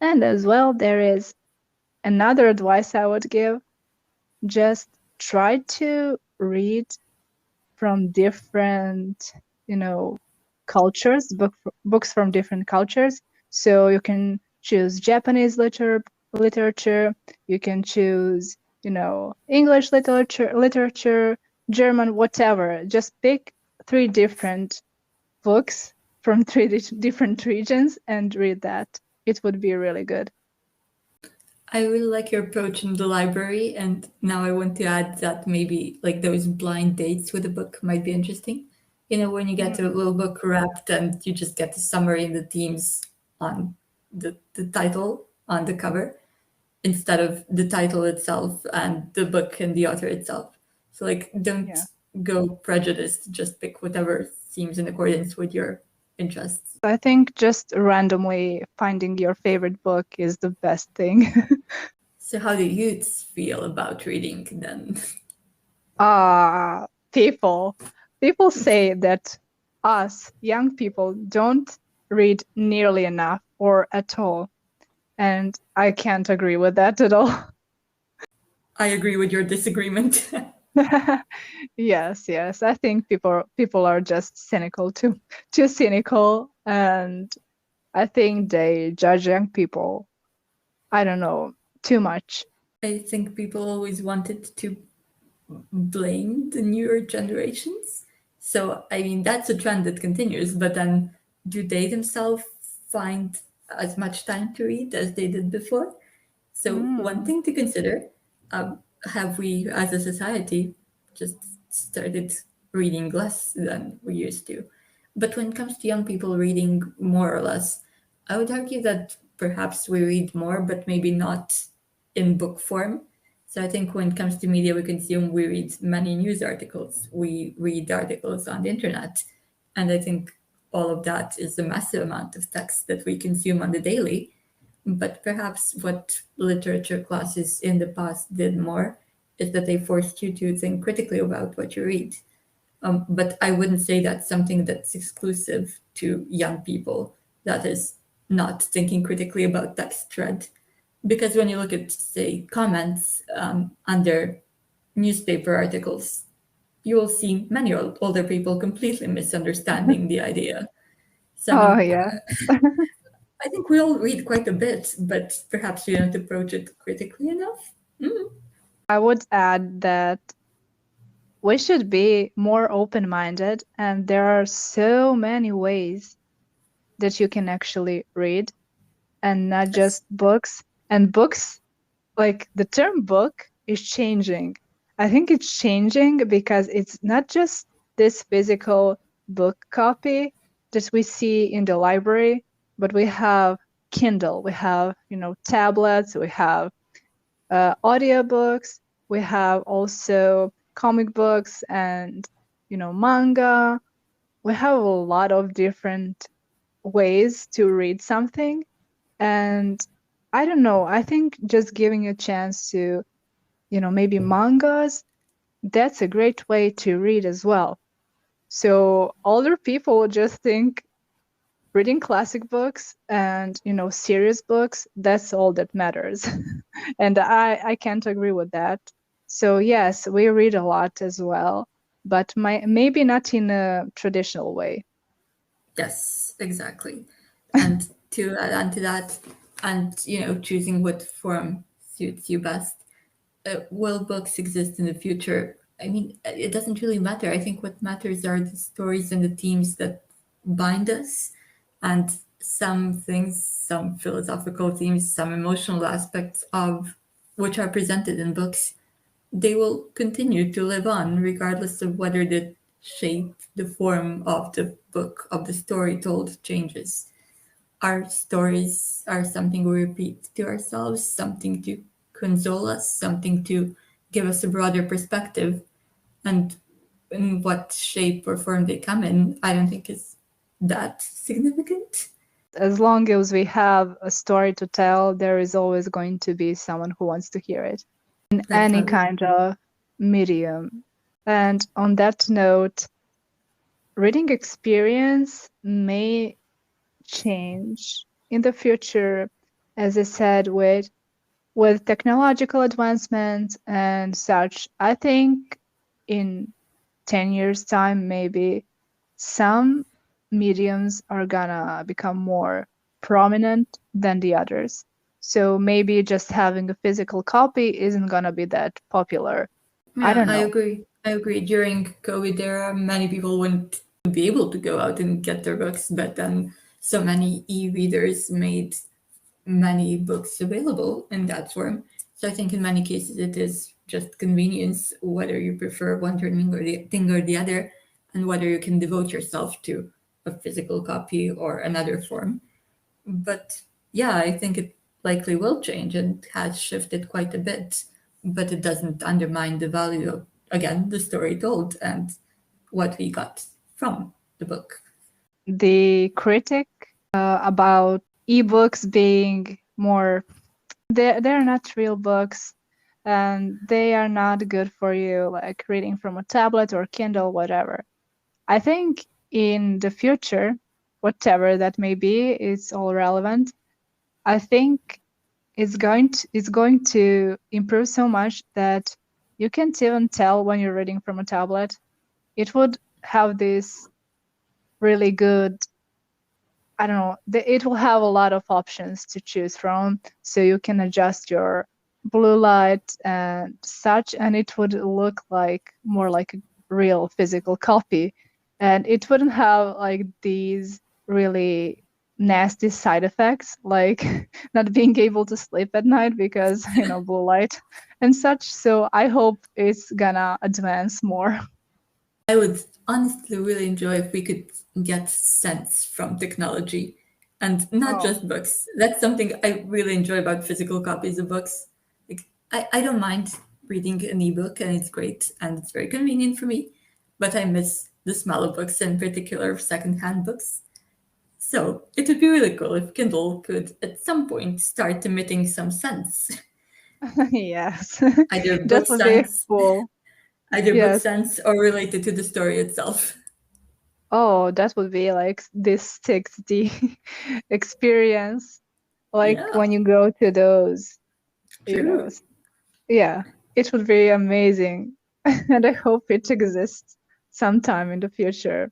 And as well, there is another advice I would give. Just try to read from different, cultures, books from different cultures. So you can choose Japanese literature, you can choose, English literature, German, whatever. Just pick 3 different books from 3 different regions and read that. It would be really good. I really like your approach in the library, and now I want to add that maybe like those blind dates with a book might be interesting. You know, when you get a little book wrapped and you just get the summary and the themes on the title on the cover instead of the title itself and the book and the author itself. So like don't Yeah. go prejudiced, just pick whatever seems in accordance with your interests. I think just randomly finding your favorite book is the best thing. So how do youths feel about reading then? People. People say that us, young people, don't read nearly enough or at all. And I can't agree with that at all. I agree with your disagreement. Yes, yes. I think people are just cynical, too cynical, and I think they judge young people, I don't know, too much. I think people always wanted to blame the newer generations. So, I mean, that's a trend that continues, but then do they themselves find as much time to read as they did before? So, one Mm, thing to consider, have we as a society just started reading less than we used to? But when it comes to young people reading more or less, I would argue that perhaps we read more, but maybe not in book form. So I think when it comes to media we consume, we read many news articles, we read articles on the internet. And I think all of that is a massive amount of text that we consume on the daily. But perhaps what literature classes in the past did more is that they forced you to think critically about what you read. But I wouldn't say that's something that's exclusive to young people, that is not thinking critically about text thread. Because when you look at, say, comments under newspaper articles, you will see many older people completely misunderstanding the idea. So, I oh mean, yeah. I think we all read quite a bit, but perhaps we don't approach it critically enough. I would add that we should be more open-minded, and there are so many ways that you can actually read, and not Yes. just books. And books, like the term book is changing. I think it's changing because it's not just this physical book copy that we see in the library, but we have Kindle, we have, tablets, we have audiobooks, we have also comic books and, manga. We have a lot of different ways to read something. And I don't know, I think just giving a chance to, maybe mangas, that's a great way to read as well. So older people just think reading classic books and, serious books, that's all that matters. And I can't agree with that. So yes, we read a lot as well, but maybe not in a traditional way. Yes, exactly. And to add on to that, and choosing what form suits you best. Will books exist in the future? I mean, it doesn't really matter. I think what matters are the stories and the themes that bind us, and some things, some philosophical themes, some emotional aspects of which are presented in books, they will continue to live on regardless of whether the shape, the form of the book, of the story told changes. Our stories are something we repeat to ourselves, something to console us, something to give us a broader perspective. And in what shape or form they come in, I don't think is that significant. As long as we have a story to tell, there is always going to be someone who wants to hear it in any Definitely. kind of medium. And on that note, reading experience may change in the future, as I said, with technological advancements and such. I think in 10 years' time, maybe some mediums are gonna become more prominent than the others. So maybe just having a physical copy isn't gonna be that popular. I Yeah, don't I know. agree. I agree. During COVID era, many people wouldn't be able to go out and get their books, but then so many e-readers made many books available in that form. So I think in many cases it is just convenience, whether you prefer one thing or the other, and whether you can devote yourself to a physical copy or another form. But yeah, I think it likely will change and has shifted quite a bit, but it doesn't undermine the value of, again, the story told and what we got from the book. The critic about ebooks being more, they're not real books and they are not good for you, like reading from a tablet or Kindle, whatever. I think in the future, whatever that may be, it's all relevant. I think it's going to improve so much that you can't even tell when you're reading from a tablet. It would have this really good, I don't know, it will have a lot of options to choose from, so you can adjust your blue light and such, and it would look like more like a real physical copy, and it wouldn't have like these really nasty side effects like not being able to sleep at night because blue light and such. So I hope it's gonna advance more. I would honestly really enjoy if we could get sense from technology and not Oh. just books. That's something I really enjoy about physical copies of books. Like, I don't mind reading an ebook and it's great and it's very convenient for me, but I miss the smell of books, in particular of secondhand books. So it would be really cool if Kindle could at some point start emitting some sense, Yes. either That book would be sense, cool. either book Yes. sense or related to the story itself. Oh, that would be like this 6D experience, like Yeah, when you go to those, you know, true. yeah, it would be amazing. And I hope it exists sometime in the future.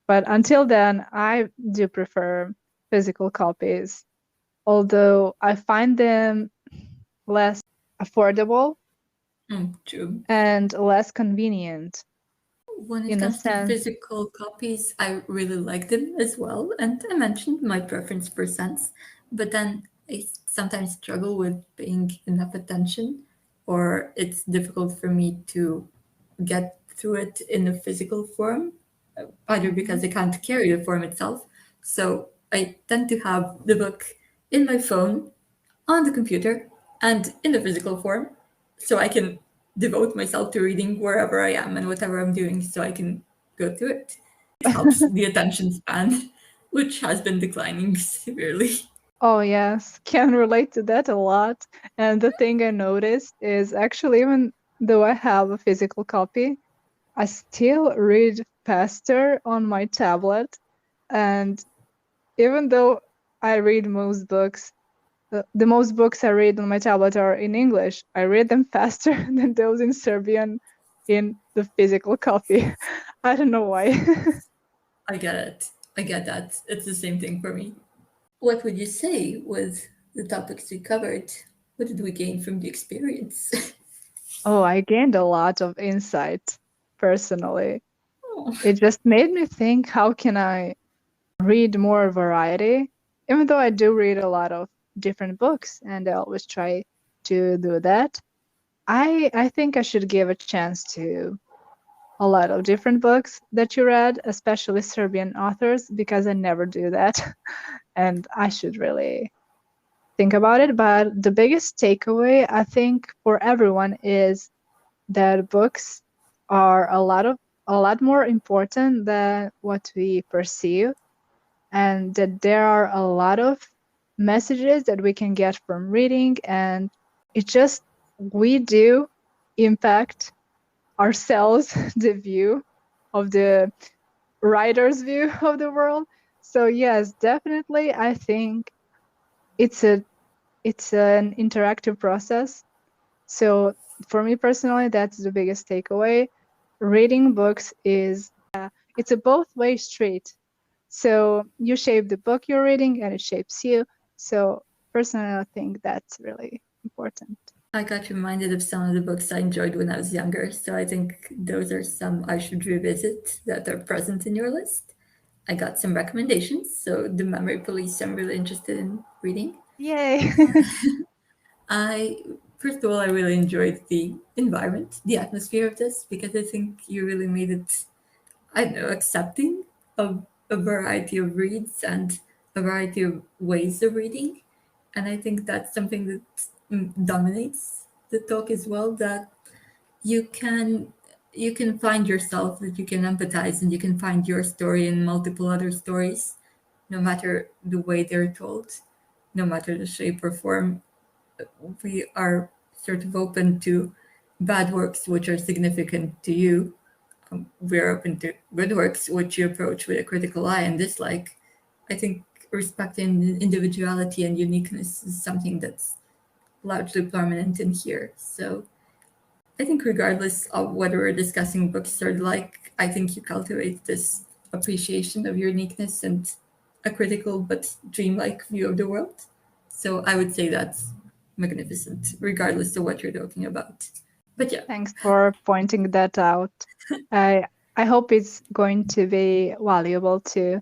But until then, I do prefer physical copies, although I find them less affordable True. and less convenient When it in a comes to sense. physical copies, I really like them as well. And I mentioned my preference for scents, but then I sometimes struggle with paying enough attention, or it's difficult for me to get through it in a physical form, either because Mhm. I can't carry the form itself. So I tend to have the book in my phone, on the computer, and in the physical form, so I can devote myself to reading wherever I am and whatever I'm doing, so I can go through it. It helps the attention span, which has been declining severely. Oh, yes, can relate to that a lot. And the thing I noticed is actually, even though I have a physical copy, I still read faster on my tablet. And even though I read most books, the most books I read on my tablet are in English, I read them faster than those in Serbian in the physical copy. I don't know why. I get it. I get that. It's the same thing for me. What would you say with the topics we covered? What did we gain from the experience? Oh, I gained a lot of insight personally. Oh, It just made me think, how can I read more variety? Even though I do read a lot of different books and I always try to do that, I think I should give a chance to a lot of different books that you read, especially Serbian authors, because I never do that. And I should really think about it. But the biggest takeaway, I think, for everyone is that books are a lot more important than what we perceive, and that there are a lot of messages that we can get from reading, and it just, we do impact ourselves the view of the writer's view of the world. So yes, definitely, I think it's an interactive process. So for me personally, that's the biggest takeaway. Reading books is it's a both way street. So you shape the book you're reading and it shapes you. So personally, I think that's really important. I got reminded of some of the books I enjoyed when I was younger, so I think those are some I should revisit that are present in your list. I got some recommendations, so The Memory Police I'm really interested in reading. Yay. I First of all, I really enjoyed the environment, the atmosphere of this, because I think you really made it, I don't know, accepting of a variety of reads and a variety of ways of reading. And I think that's something that dominates the talk as well, that you can you can find yourself, that you can empathize, and you can find your story in multiple other stories, no matter the way they're told, no matter the shape or form. We are sort of open to bad works which are significant to you. We're open to good works which you approach with a critical eye and dislike. I think respecting individuality and uniqueness is something that's largely prominent in here. So I think regardless of whether we're discussing books or like, I think you cultivate this appreciation of your uniqueness and a critical but dreamlike view of the world. So I would say that's magnificent, regardless of what you're talking about. But yeah, Thanks for pointing that out. I hope it's going to be valuable to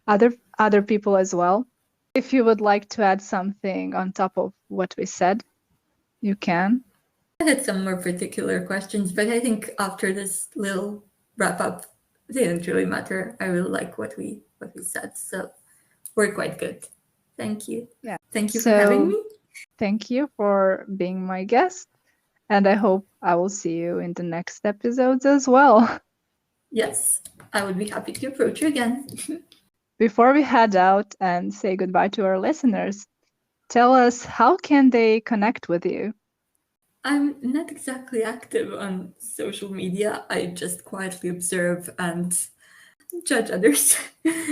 other people as well. If you would like to add something on top of what we said, you can. I had some more particular questions, but I think after this little wrap up, they didn't really matter. I really like what we said, so we're quite good. Thank you. Yeah. Thank you for having So me. thank you for being my guest, and I hope I will see you in the next episodes as well. Yes, I would be happy to approach you again. Before we head out and say goodbye to our listeners, tell us how can they connect with you? I'm not exactly active on social media. I just quietly observe and judge others.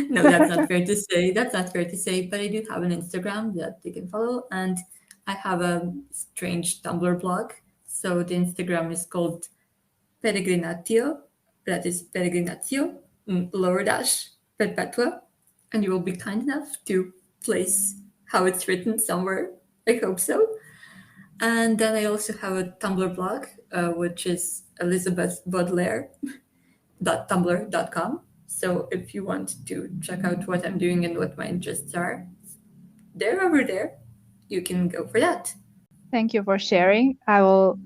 No, that's not fair to say. That's not fair to say. But I do have an Instagram that they can follow, and I have a strange Tumblr blog. So the Instagram is called Peregrinatio. That is Peregrinatio, lower dash, Perpetua. And you will be kind enough to place how it's written somewhere. I hope so. And then I also have a Tumblr blog, which is elizabethbaudelaire.tumblr.com. So if you want to check out what I'm doing and what my interests are, they're over there. You can go for that. Thank you for sharing. I will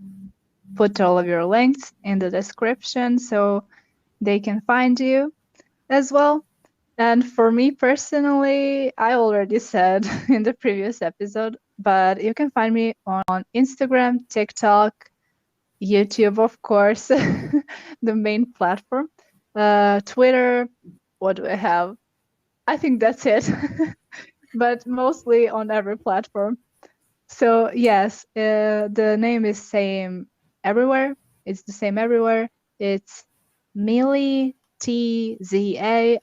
put all of your links in the description so they can find you as well. And for me personally, I already said in the previous episode, but you can find me on Instagram, TikTok, YouTube, of course, the main platform, Twitter. What do I have? I think that's it, but mostly on every platform. So yes, the name is same everywhere. It's the same everywhere. It's Millytza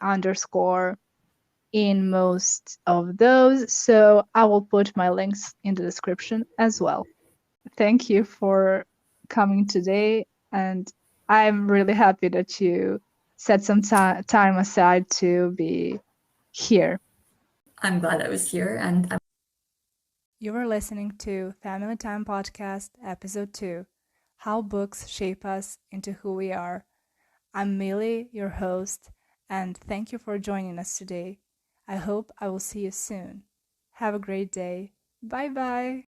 underscore in most of those. So I will put my links in the description as well. Thank you for coming today, and I'm really happy that you set some time aside to be here. I'm glad I was here, and You are listening to Family Time Podcast, Episode 2, How Books Shape Us into Who We Are. I'm Milly, your host, and thank you for joining us today. I hope I will see you soon. Have a great day. Bye bye.